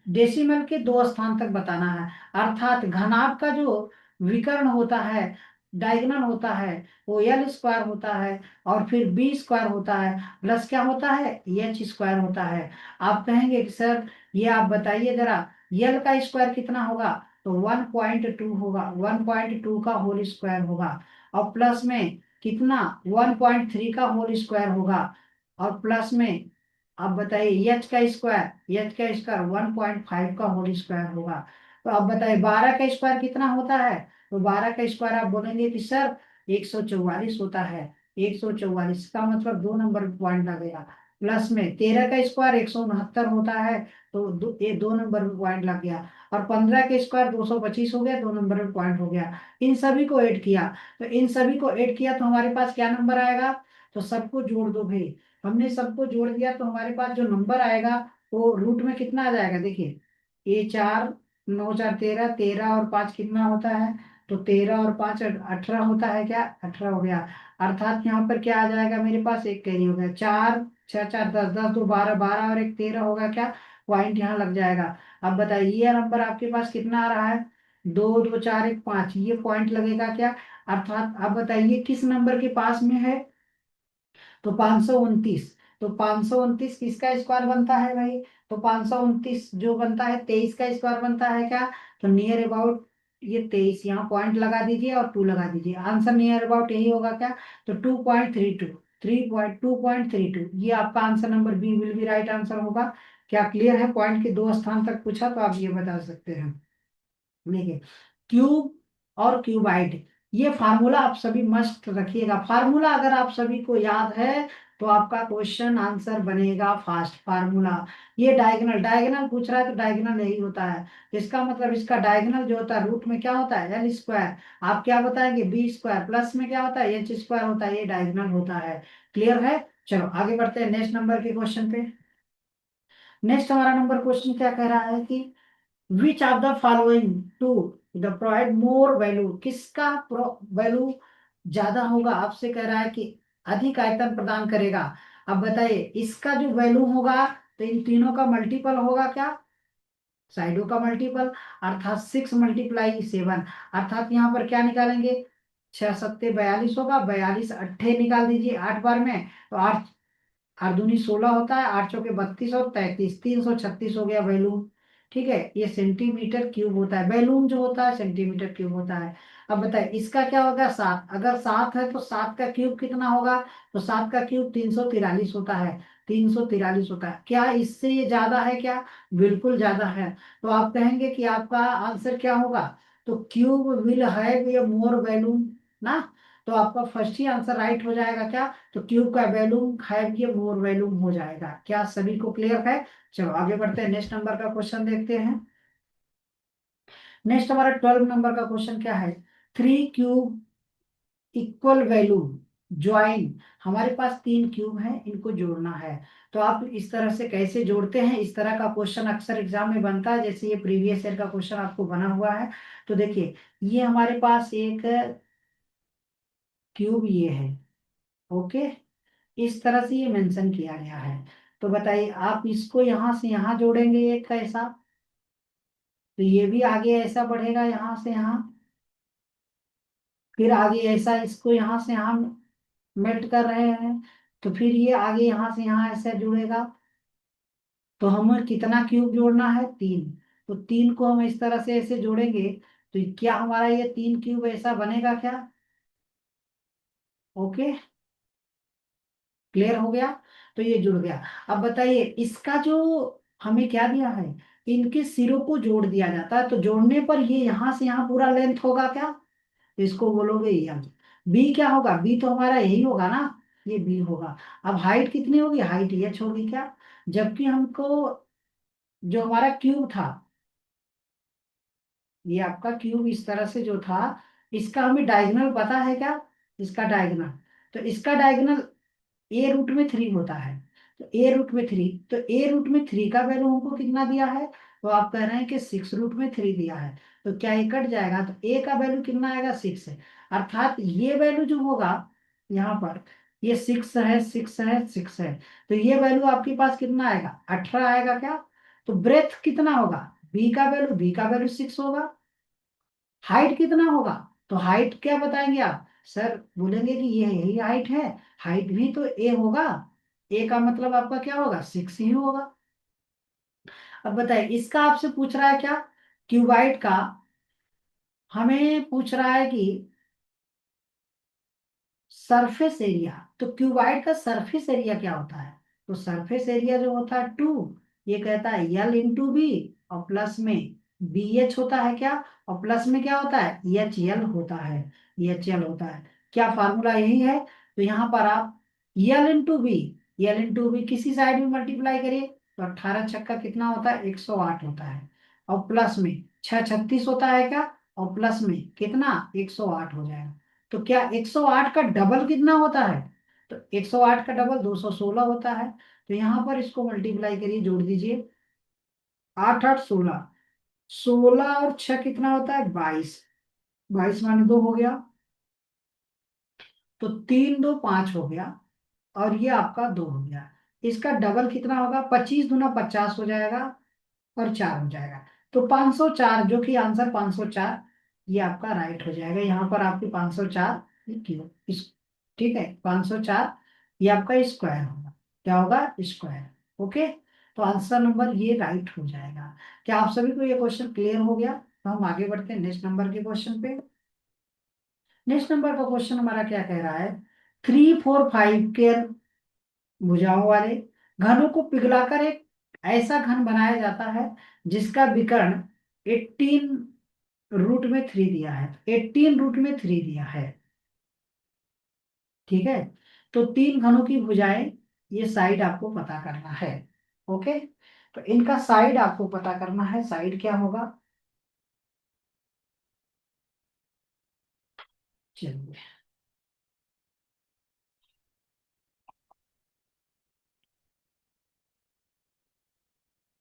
डेसिमल के 2 स्थान तक बताना है। अर्थात घनाभ का जो विकर्ण होता है, डायगोनल होता है, वो एल स्क्वायर होता है और फिर बी स्क्वायर होता है, प्लस क्या होता है, एच स्क्वायर होता है। आप कहेंगे कि सर ये आप बताइए जरा, यल का स्क्वायर कितना होगा। तो 1.2 होगा, 1.2 का होल स्क्वायर होगा। और प्लस में कितना, 1.3 का होल स्क्वायर होगा। और प्लस में अब बताइए एच का स्क्वायर 1.5 का होल स्क्वायर होगा। तो अब बताइए 12 का स्क्वायर कितना होता है। तो 12 का स्क्वायर आप बोलेंगे कि सर 144 होता है। 144 का मतलब 2 नंबर पॉइंट लगेगा। प्लस में 13 का स्क्वायर 169 होता है। तो ये 2 नंबर पे पॉइंट लग गया। और 15 के स्क्वायर 225 हो गया, 2 नंबर पे पॉइंट हो गया। इन सभी को ऐड किया। तो इन सभी को ऐड किया तो हमारे पास क्या नंबर आएगा। तो सबको जोड़ दो भाई। हमने सबको जोड़ दिया तो हमारे पास जो नंबर आएगा वो रूट में कितना आ जाएगा देखिए। ये 4 9 4 13, 13 और 5 कितना होता है। तो 13 और 5 18 होता है क्या, 18 हो गया। अर्थात यहाँ पर क्या आ जाएगा मेरे पास, एक कैरी हो गया। 4 6 4 10, 10 2 12, 12 और 1 13 होगा क्या। पॉइंट यहाँ लग जाएगा। अब बताइए ये नंबर आपके पास कितना आ रहा है। 2 2 4 1 5, ये पॉइंट लगेगा क्या। अर्थात अब बताइए किस नंबर के पास में है। तो 529। तो 529 किसका स्क्वायर बनता है भाई। तो 529 जो बनता है 23 का स्क्वायर बनता है क्या। तो नियर अबाउट ये 23, यहाँ पॉइंट लगा दीजिए और 2 लगा दीजिए, आंसर नियर अबाउट यही होगा क्या। तो 2.32, 2.32 ये आपका answer number b will be right answer होगा। क्या क्लियर है। पॉइंट के 2 स्थान तक पूछा तो आप ये बता सकते हैं। देखिए क्यूब और क्यूबाइड, ये फार्मूला आप सभी मस्त रखिएगा। फार्मूला अगर आप सभी को याद है तो आपका क्वेश्चन आंसर बनेगा फास्ट। फार्मूला ये डायगोनल डायगोनल पूछ रहा है तो डायगोनल यही होता है। इसका मतलब इसका डायगोनल जो होता है रूट में क्या होता है, एल स्क्वायर। आप क्या बताएंगे, बी स्क्वायर, प्लस में क्या होता है, एच स्क्वायर होता है। ये डायगोनल होता है। क्लियर है। चलो आगे बढ़ते हैं नेक्स्ट नंबर के क्वेश्चन पे। नेक्स्ट हमारा नंबर क्वेश्चन क्या कह रहा है कि which of the following to the provide more value, किसका वैल्यू ज्यादा होगा। आपसे कह रहा है कि अधिक आयतन प्रदान करेगा। अब बताइए इसका जो वैल्यू होगा तो इन तीनों का मल्टीपल होगा क्या, साइडों का मल्टीपल। अर्थात 6 × 7 अर्थात यहाँ पर क्या निकालेंगे, 6 सत्ते 42 होगा, 42 अट्ठे निकाल दीजिए 8 बार में। तो 8 आठ दूनी 16 होता है, 8 चौके 32 और 33, 336 हो गया वैल्यूम। ठीक है, ये सेंटीमीटर क्यूब होता है। वैल्यूम जो होता है सेंटीमीटर क्यूब होता है। अब बताए इसका क्या होगा 7, अगर 7 है तो 7 का क्यूब कितना होगा। तो 7 का क्यूब 343 होता है। 343 होता है। क्या इससे ये ज्यादा है क्या, बिल्कुल ज्यादा है। तो आप कहेंगे कि आपका आंसर क्या होगा। तो cube will have a more volume ना। तो आपका फर्स्ट ही आंसर राइट हो जाएगा क्या। तो क्यूब का वैल्यूम हैव ये मोर वैल्यूम हो जाएगा। क्या सभी को क्लियर है। चलो आगे बढ़ते हैं नेक्स्ट नंबर का क्वेश्चन देखते हैं। नेक्स्ट हमारा 12 नंबर का क्वेश्चन क्या है। 3 क्यूब इक्वल वैल्यू ज्वाइन, हमारे पास 3 क्यूब हैं, इनको जोड़ना है। तो आप इस तरह से कैसे जोड़ते हैं, इस तरह का क्वेश्चन अक्सर एग्जाम में बनता है। जैसे ये प्रीवियस ईयर का क्वेश्चन आपको बना हुआ है। तो देखिए ये हमारे पास एक क्यूब ये है, ओके। इस तरह से ये मेंशन किया गया है। तो बताइए, आप इसको यहाँ से यहाँ जोड़ेंगे एक कैसा, तो ये भी आगे ऐसा बढ़ेगा यहाँ से यहाँ, फिर आगे ऐसा इसको यहाँ से यहाँ मेल्ट कर रहे हैं, तो फिर ये आगे यहाँ से यहाँ ऐसे जुड़ेगा। तो हमें कितना क्यूब जोड़ना है, 3। तो 3 को हम इस तरह से ऐसे जोड़ेंगे, तो क्या हमारा ये 3 क्यूब ऐसा बनेगा क्या? ओके, क्लियर हो गया। तो ये जुड़ गया। अब बताइए, इसका जो हमें क्या दिया है, इनके सिरों को जोड़ दिया जाता है, तो जोड़ने पर ये यहाँ से यहाँ पूरा लेंथ होगा क्या? तो इसको बोलोगे यंग। बी क्या होगा, बी तो हमारा यही होगा ना, ये बी होगा। अब हाइट कितनी होगी, हाइट एच होगी क्या? जबकि हमको जो हमारा क्यूब था, ये आपका क्यूब इस तरह से जो था, इसका हमें डायगोनल पता है क्या? इसका डायगोनल, तो इसका डायगोनल ए रूट में 3 होता है। तो ए रूट में 3, तो ए रूट में 3 का वैल्यू हमको कितना दिया है? तो आप कह रहे हैं कि 6 रूट में 3 दिया है। तो क्या ये कट जाएगा, तो ए का वैल्यू कितना आएगा, 6 है। अर्थात ये वैल्यू जो होगा यहाँ पर, ये 6 है, 6 है, 6 है, तो ये वैल्यू आपके पास कितना आएगा, 18 आएगा क्या? तो ब्रेथ कितना होगा, बी का वैल्यू 6 होगा। हाइट कितना होगा, तो हाइट क्या बताएंगे आप, सर बोलेंगे कि ये यही हाइट है, हाइट भी तो ए होगा, ए का मतलब आपका क्या होगा, 6 ही होगा। अब बताइए, इसका आपसे पूछ रहा है क्या, क्यूबाइड का हमें पूछ रहा है कि सरफेस एरिया। तो क्यूबाइड का सरफेस एरिया क्या होता है, तो सरफेस एरिया जो होता है 2, ये कहता है L × B, और प्लस में BH होता है क्या, और प्लस में क्या होता है, HL होता है, HL होता है। क्या फार्मूला यही है? तो यहाँ पर आप L × B, L × B किसी साइड में मल्टीप्लाई करिए, तो 18 छक्का कितना होता है, 108 होता है। और प्लस में 6 36 होता है क्या, और प्लस में कितना, 108 हो जाएगा। तो क्या 108 का डबल कितना होता है, तो 108 का डबल 216 होता है। तो यहां पर इसको मल्टीप्लाई करिए, जोड़ दीजिए, 8 8 16, 16 और 6 कितना होता है, 22, 22 माने 2 हो गया, तो 3 2 5 हो गया, और ये आपका 2 हो गया। इसका डबल कितना होगा, 25 दूना 50 हो जाएगा, और 4 हो जाएगा। तो 504, जो कि आंसर 504, ये आपका राइट हो जाएगा। यहाँ पर आपकी 504 क्यों इस, ठीक है, 504 ये आपका स्क्वायर होगा। क्या होगा, स्क्वायर। ओके, तो आंसर नंबर ये राइट हो जाएगा। क्या आप सभी को ये क्वेश्चन क्लियर हो गया? तो हम आगे बढ़ते हैं नेक्स्ट नंबर के क्वेश्चन पे। नेक्स्ट नंबर का क्वेश्चन हमारा क्या कह रहा है, 3 4 5 के भुजाओं वाले घनों को पिघलाकर एक ऐसा घन बनाया जाता है जिसका विकर्ण 18 √3 दिया है, 18 √3 दिया है। ठीक है, तो 3 घनों की भुजाएं, ये साइड आपको पता करना है। ओके, तो इनका साइड आपको पता करना है, साइड क्या होगा, चलिए।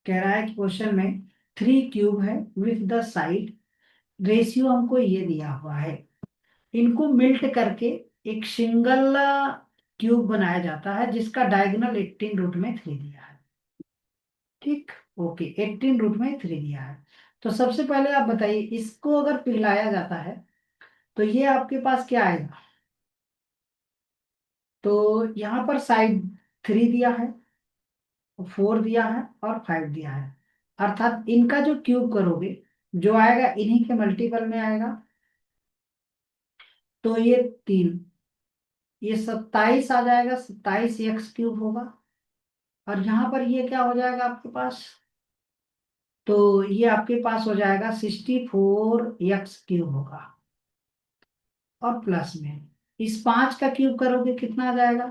कह रहा है कि क्वेश्चन में 3 क्यूब है विथ द साइड, रेशियो हमको ये दिया हुआ है, इनको मिल्ट करके एक सिंगल क्यूब बनाया जाता है जिसका डायगोनल 18 √3 दिया है। ठीक, ओके, 18 √3 दिया है। तो सबसे पहले आप बताइए, इसको अगर पिघलाया जाता है तो ये आपके पास क्या आएगा, तो यहाँ पर साइड 3 दिया है, 4 दिया है, और 5 दिया है। अर्थात इनका जो क्यूब करोगे, जो आएगा इन्हीं के मल्टीपल में आएगा। तो ये 3, ये 27 आ जाएगा, 27 x³ होगा। और यहाँ पर ये क्या हो जाएगा आपके पास, तो ये आपके पास हो जाएगा 64 x³ होगा। और प्लस में इस 5 का क्यूब करोगे कितना आ जाएगा,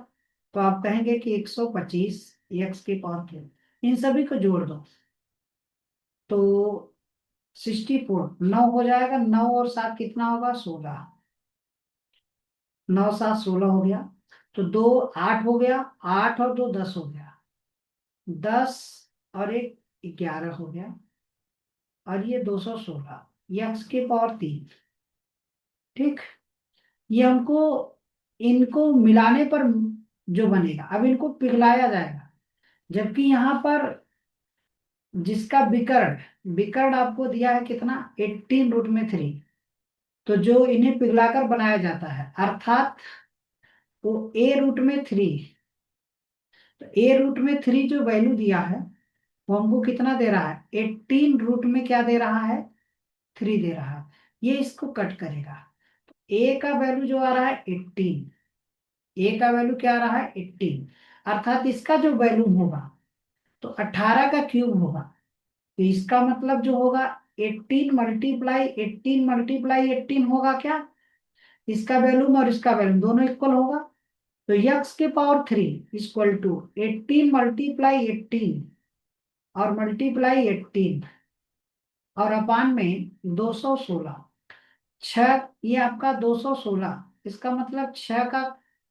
तो आप कहेंगे कि 125 x³ इन सभी को जोड़ दो, तो 64 9 हो जाएगा, 9 और 7 कितना होगा, 16, 9 7 16 हो गया। तो 2 8 हो गया, 8 और 2 10 हो गया, 10 और 1 11 हो गया, और ये 216, ये x³ 3। ठीक, ये हमको इनको मिलाने पर जो बनेगा। अब इनको पिघलाया जाएगा, जबकि यहाँ पर जिसका विकर्ण विकर्ण आपको दिया है कितना, 18√3। तो जो इन्हें पिघलाकर बनाया जाता है, अर्थात वो a√3, तो a√3 जो वैल्यू दिया है वो हमको कितना दे रहा है, 18 रूट में क्या दे रहा है, 3 दे रहा है। ये इसको कट करेगा। a का वैल्यू जो आ रहा है 18, a का वैल्यू क्या आ रहा है 18, अर्थात इसका जो वैल्यू होगा तो 18 का क्यूब होगा। तो इसका मतलब जो होगा 18 × 18 होगा क्या, इसका वैल्यू और इसका वैल्यू दोनों इक्वल होगा। तो x⁻³ इक्वल टू 18 × 18 और ×18 और अपान में 216। छह ये आपका 216, इसका मतलब 6 का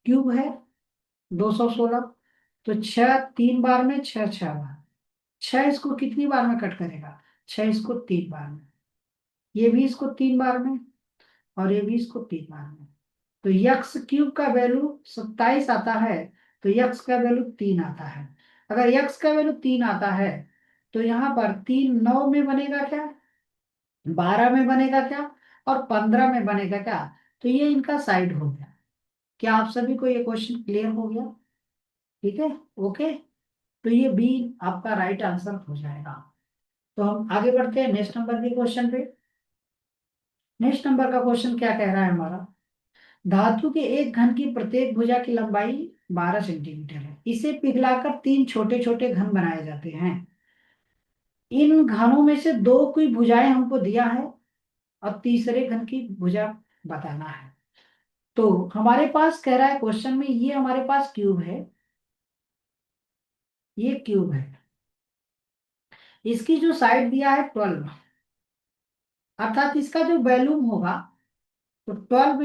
क्यूब है 216। तो 6 3 बार में, 6 6 बार, 6 इसको कितनी बार में कट करेगा, 6 इसको 3 बार में, ये भी इसको 3 बार में, और ये भी इसको 3 बार में। तो x³ का वैल्यू 27 आता है, तो x का वैल्यू 3 आता है। अगर x का वैल्यू 3 आता है तो यहाँ पर 3 9 में बनेगा क्या, 12 में बनेगा क्या, और 15 में बनेगा क्या। तो ये इनका साइड हो गया। क्या आप सभी को ये क्वेश्चन क्लियर हो गया, ठीक है, ओके। तो ये बी आपका राइट आंसर हो जाएगा। तो हम आगे बढ़ते हैं नेक्स्ट नंबर के क्वेश्चन पे। नेक्स्ट नंबर का क्वेश्चन क्या कह रहा है हमारा, धातु के एक घन की प्रत्येक भुजा की लंबाई 12 सेंटीमीटर है, इसे पिघलाकर 3 छोटे छोटे घन बनाए जाते हैं। इन घनों में से दो की भुजाएं हमको दिया है और तीसरे घन की भुजा बताना है। तो हमारे पास कह रहा है क्वेश्चन में, ये हमारे पास क्यूब है, ये क्यूब है, इसकी जो साइड दिया है 12, अर्थात इसका जो वैल्यूम होगा तो 12 ×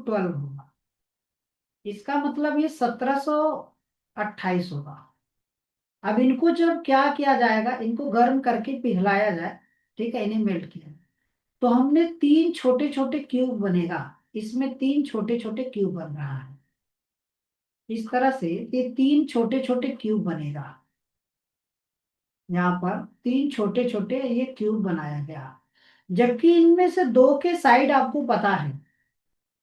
12 होगा। इसका मतलब ये 1728 होगा। अब इनको जब क्या किया जाएगा, इनको गर्म करके पिघलाया जाए, ठीक है, इन्हें मेल्ट किया, तो हमने 3 छोटे छोटे क्यूब बनेगा, इसमें 3 छोटे छोटे क्यूब बन रहा है। इस तरह से ये 3 छोटे छोटे क्यूब बनेगा, यहाँ पर 3 छोटे छोटे ये क्यूब बनाया गया। जबकि इनमें से दो के साइड आपको पता है,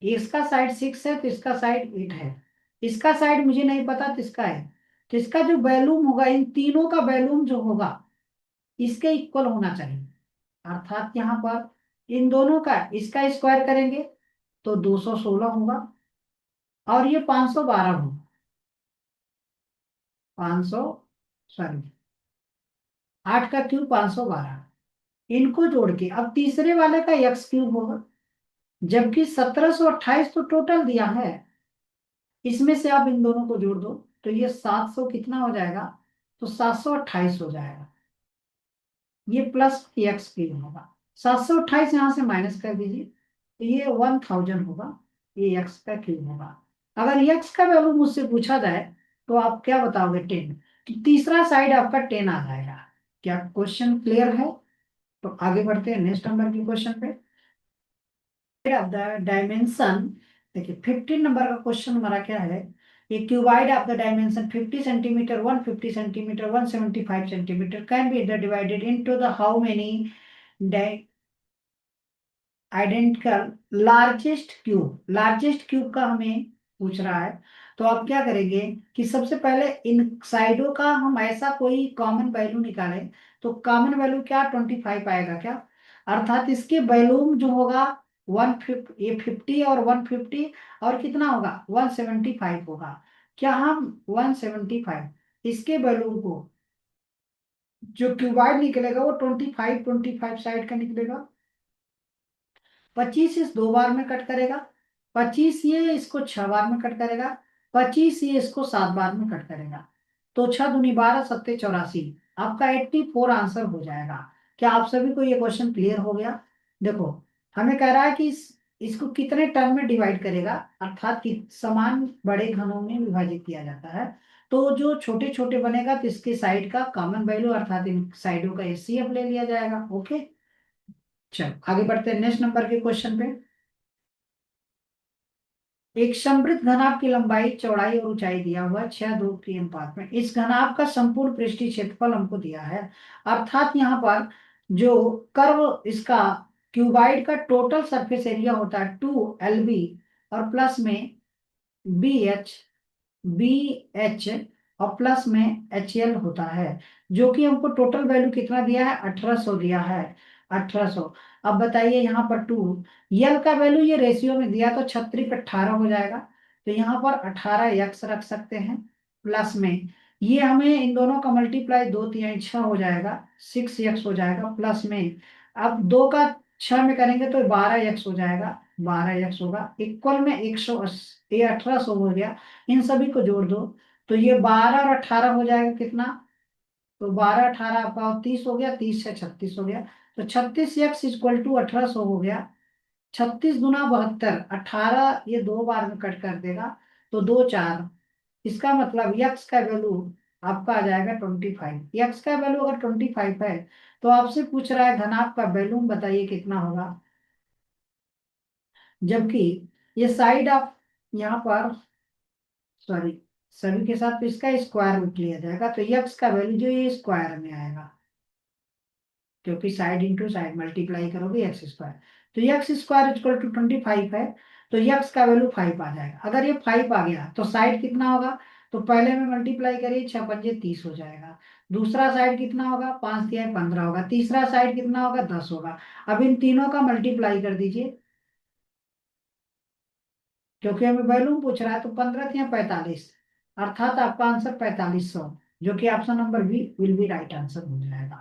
इसका साइड 6 है तो इसका साइड 8 है, इसका साइड मुझे नहीं पता तो इसका है। तो इसका जो वैल्यूम होगा, इन तीनों का वैल्यूम जो होगा इसके इक्वल होना चाहिए। अर्थात यहाँ पर इन दोनों का इसका स्क्वायर करेंगे तो 216 होगा, और ये 512 होगा, 500, सॉरी 8 का क्यूब 512, इनको जोड़ के अब तीसरे वाले का x³ होगा। जबकि 1728 तो टोटल दिया है, इसमें से आप इन दोनों को जोड़ दो तो ये 700 कितना हो जाएगा, तो 728 हो जाएगा। ये प्लस x³ होगा, 728 यहाँ से माइनस कर दीजिए तो ये 1000 होगा, ये x³ होगा। अगर x का वैल्यू मुझसे पूछा जाए तो आप क्या बताओगे, 10, तो तीसरा साइड आपका 10 आ जाएगा। क्या क्वेश्चन क्लियर है। तो आगे बढ़ते हैं नेक्स्ट नंबर के क्वेश्चन पे। ऑफ द डायमेंशन, देखिए 15 नंबर का क्वेश्चन हमारा क्या है, a cuboid of the dimension 50 centimetre, 150 centimetre, 175 centimetre can be divided into the how many identical largest cube का हमें पूछ रहा है। तो आप क्या करेंगे कि सबसे पहले इन साइडों का हम ऐसा कोई कॉमन वैल्यू निकालें। तो कॉमन वैल्यू क्या 25 आएगा क्या, अर्थात इसके वैल्यूम जो होगा 150, ये 50 और 150 और कितना होगा 175 होगा। क्या हम 175 इसके वैल्यूम को, जो क्यूबाइड निकलेगा वो 25 साइड का निकलेगा। 25 इस 2 बार में कट करेगा, 25 ये इसको 6 बार में कट करेगा, 25 ये इसको 7 बार में कट करेगा। तो 6 दूनी 12 सत्ते 84, आपका 84 आंसर हो जाएगा। क्या आप सभी को ये क्वेश्चन क्लियर हो गया। देखो हमें कह रहा है कि इसको कितने टर्म में डिवाइड करेगा, अर्थात कि समान बड़े घनों में विभाजित किया जाता है। तो जो छोटे छोटे बनेगा तो इसके साइड का कॉमन वैल्यू अर्थात इन साइडों का एचसीएफ ले लिया जाएगा, ओके। चलो आगे बढ़ते हैं नेक्स्ट नंबर के क्वेश्चन पे। एक समृद्ध घनाभ की लंबाई, चौड़ाई और ऊंचाई दिया हुआ है 6:2 के अनुपात में। इस घनाभ का संपूर्ण पृष्ठीय क्षेत्रफल हमको दिया है, अर्थात यहाँ पर जो कर्व इसका क्यूबाइड का टोटल सरफेस एरिया होता है 2 LB, और प्लस में BH, BH और प्लस में HL होता है, जो कि हमको टोटल वैल्यू कितना दिया है, 1800 दिया है, 1800। अब बताइए यहाँ पर यल का वैल्यू ये रेशियो में दिया, तो 36 18 हो जाएगा, तो यहाँ पर 18x रख सकते हैं, प्लस में ये हमें इन दोनों का मल्टीप्लाई 2 3 6 हो जाएगा, 6x हो जाएगा, प्लस में अब 2 का 6 में करेंगे तो 12x हो जाएगा, 12x होगा, इक्वल में 180, ये 1800 हो गया। इन सभी को जोड़ दो तो ये 12 और 18 हो जाएगा कितना, तो 12 18 आपका 30 हो गया, 30 से 36 हो गया, तो 36x = 1800 हो गया। 36 × 72, 18 ये 2 बार में कट कर देगा, तो 2 4, इसका मतलब यक्स का वैल्यू आपका आ जाएगा 25। यक्स का वैल्यू अगर 25 है, तो आपसे पूछ रहा है धनात्मक का वैल्यू बताइए कितना होगा, जबकि ये साइड आप यहाँ पर, सॉरी, सभी के साथ तो इसका स्क्वायर रूट लिया जाएगा, तो यक्स का वैल्यू जो ये स्क्वायर में आएगा, क्योंकि साइड इंटू साइड मल्टीप्लाई करोगे x², तो x² = 25 है, तो यक्स का वैल्यू 5 आ जाएगा। अगर ये 5 आ गया तो साइड कितना होगा, तो पहले में मल्टीप्लाई करिए, 6 5 30 हो जाएगा। दूसरा साइड कितना होगा, 5 तिहाई 15 होगा। तीसरा साइड कितना होगा, 10 होगा। अब इन तीनों का मल्टीप्लाई कर दीजिए, क्योंकि हमें वैल्यू पूछ रहा है, तो 15 तिहाई 45, अर्थात आपका आंसर 4500, जो कि option number b will be right answer हो जाएगा।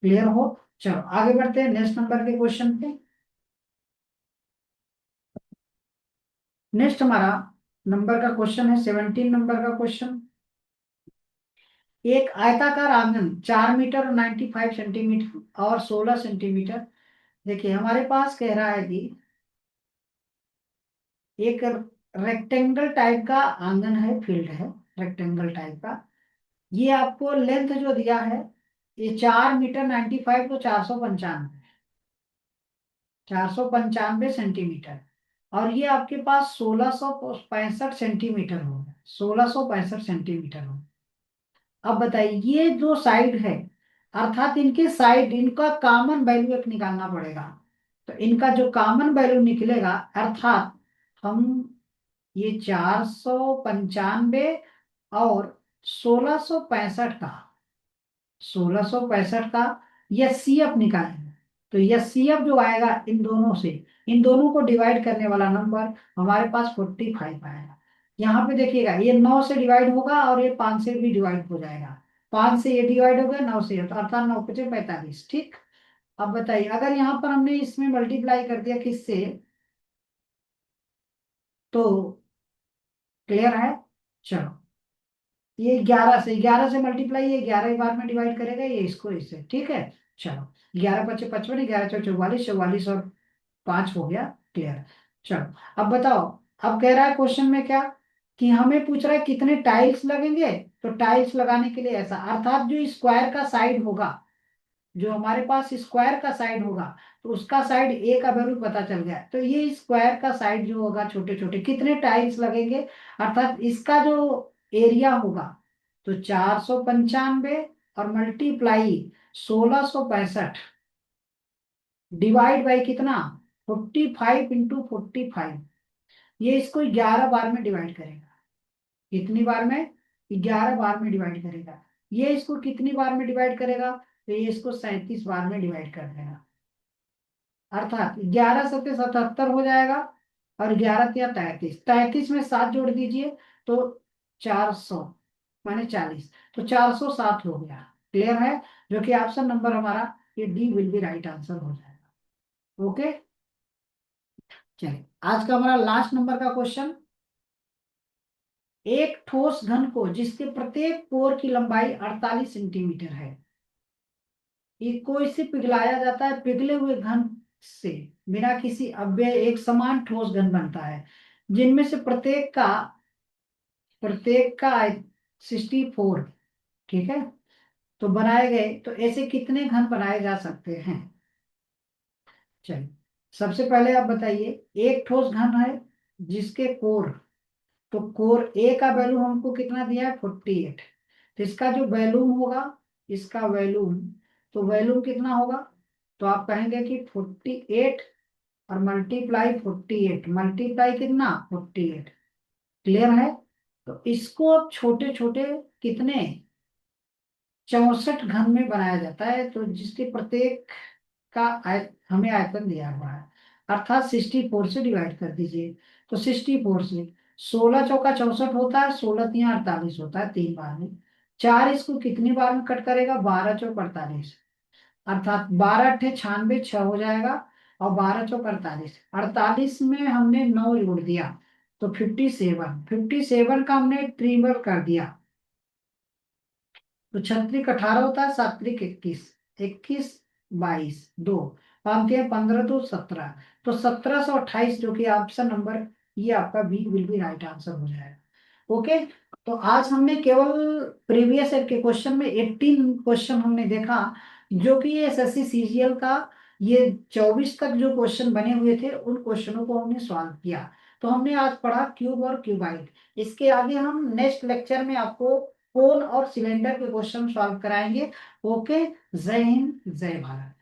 क्लियर हो? चलो आगे बढ़ते हैं नेक्स्ट नंबर के क्वेश्चन पे। नेक्स्ट हमारा नंबर का क्वेश्चन है 17 नंबर का क्वेश्चन। एक आयताकार आंगन 4 मीटर 95 सेंटीमीटर और 16 सेंटीमीटर। देखिए हमारे पास कह रहा है कि एक रेक्टेंगल टाइप का आंगन है, फील्ड है रेक्टेंगल टाइप का। ये आपको लेंथ जो दिया है, ये 4 मीटर 95, तो 495 सेंटीमीटर, और ये आपके पास 1665 सेंटीमीटर होगा, 1665 सेंटीमीटर होगा। अब बताइए ये जो साइड है, अर्थात इनके साइड, इनका कॉमन वैल्यू एक निकालना पड़ेगा। तो इनका जो कॉमन वैल्यू निकलेगा, अर्थात हम ये 495 और 1665 का, 1665 का यह सीएफ निकालेंगे, तो यह सीएफ जो आएगा इन दोनों से, इन दोनों को डिवाइड करने वाला नंबर हमारे पास 45 आएगा। यहाँ पे देखिएगा ये 9 से डिवाइड होगा और ये 5 से भी डिवाइड हो जाएगा, 5 से ये डिवाइड हो गया, 9 से ये, तो अर्थात 9 × 5 = 45। ठीक, अब बताइए अगर यहाँ पर हमने इसमें मल्टीप्लाई कर दिया किससे, तो क्लियर है। चलो ये 11 से मल्टीप्लाई, ये 11 बार में डिवाइड करेगा, ये इसको इससे, ठीक है। चलो 11 × 5 = 55, 11 × 4 = 44, 44 और 5 हो गया। क्लियर। चलो अब बताओ, अब कह रहा है क्वेश्चन में क्या, कि हमें पूछ रहा है कितने टाइल्स लगेंगे। तो टाइल्स लगाने के लिए ऐसा, अर्थात जो स्क्वायर का साइड होगा, जो हमारे पास स्क्वायर का साइड होगा, तो उसका साइड ए का वैल्यू पता चल गया, तो ये स्क्वायर का साइड जो होगा छोटे छोटे कितने टाइल्स लगेंगे, अर्थात इसका जो एरिया होगा, तो 495 और मल्टीप्लाई 1665 डिवाइड बाई कितना, 45 × 45, ये इसको 11 बार में डिवाइड करेगा। कितनी बार में, 11 बार में डिवाइड करेगा। ये इसको कितनी बार में डिवाइड करेगा, तो ये इसको 37 बार में डिवाइड कर देगा, अर्थात 11 × 7 = 77 हो जाएगा, और 11 × 3 = 33, 33 में 7 जोड़ दीजिए, तो 400 माने 40, तो 407 हो गया। क्लियर है, जो कि ऑप्शन नंबर हमारा ये D will be right answer हो जाएगा। ओके, चलिए आज का हमारा लास्ट नंबर का क्वेश्चन। एक ठोस घन को जिसके प्रत्येक पोर की लंबाई 48 सेंटीमीटर है, इसको इससे पिघलाया जाता है, पिघले हुए घन से बिना किसी अव्यय एक समान ठोस घन बनता है, जिनमें से प्रत्येक का 64, ठीक है, तो बनाए गए, तो ऐसे कितने घन बनाए जा सकते हैं। चलिए सबसे पहले आप बताइए, एक ठोस घन है, जिसके कोर, तो कोर ए का वैल्यू हमको कितना दिया है 48। तो इसका जो वैल्यूम होगा, इसका वैल्यूम, तो वैल्यूम कितना होगा, तो आप कहेंगे कि 48 और मल्टीप्लाई 48, मल्टीप्लाई कितना 48। क्लियर है। तो इसको अब छोटे छोटे कितने 64 घन में बनाया जाता है, तो जिसके प्रत्येक का हमें आयतन दिया हुआ है, अर्थात 64 से डिवाइड कर दीजिए। तो 64 से 16 चौका 64 होता है, 16 3 48 होता है, 3 बार में। चार इसको कितनी बार में कट करेगा, 12 चौक 48, अर्थात 12 अट्ठे 96, 6 हो जाएगा। और 12 चौक 48, 48 में हमने 9 जोड़ दिया तो 57, 57 का हमने ट्रिपल कर दिया, तो 36 18 होता है, 7 त्रिक 21, 21 22 2, पाँच 15 2 17, तो 1728 जो कि ऑप्शन नंबर, ये आपका b will be right answer हो जाएगा। ओके। तो आज हमने केवल प्रीवियस ईयर के क्वेश्चन में 18 क्वेश्चन हमने देखा, जो कि ये एसएससी सीजीएल का ये 24 तक जो क्वेश्चन बने हुए थे, उन क्वेश्चनों को हमने सॉल्व किया। तो हमने आज पढ़ा क्यूब और क्यूबाइड। इसके आगे हम नेक्स्ट लेक्चर में आपको कोन और सिलेंडर के क्वेश्चन सॉल्व कराएंगे। ओके। जय हिंद, जय भारत।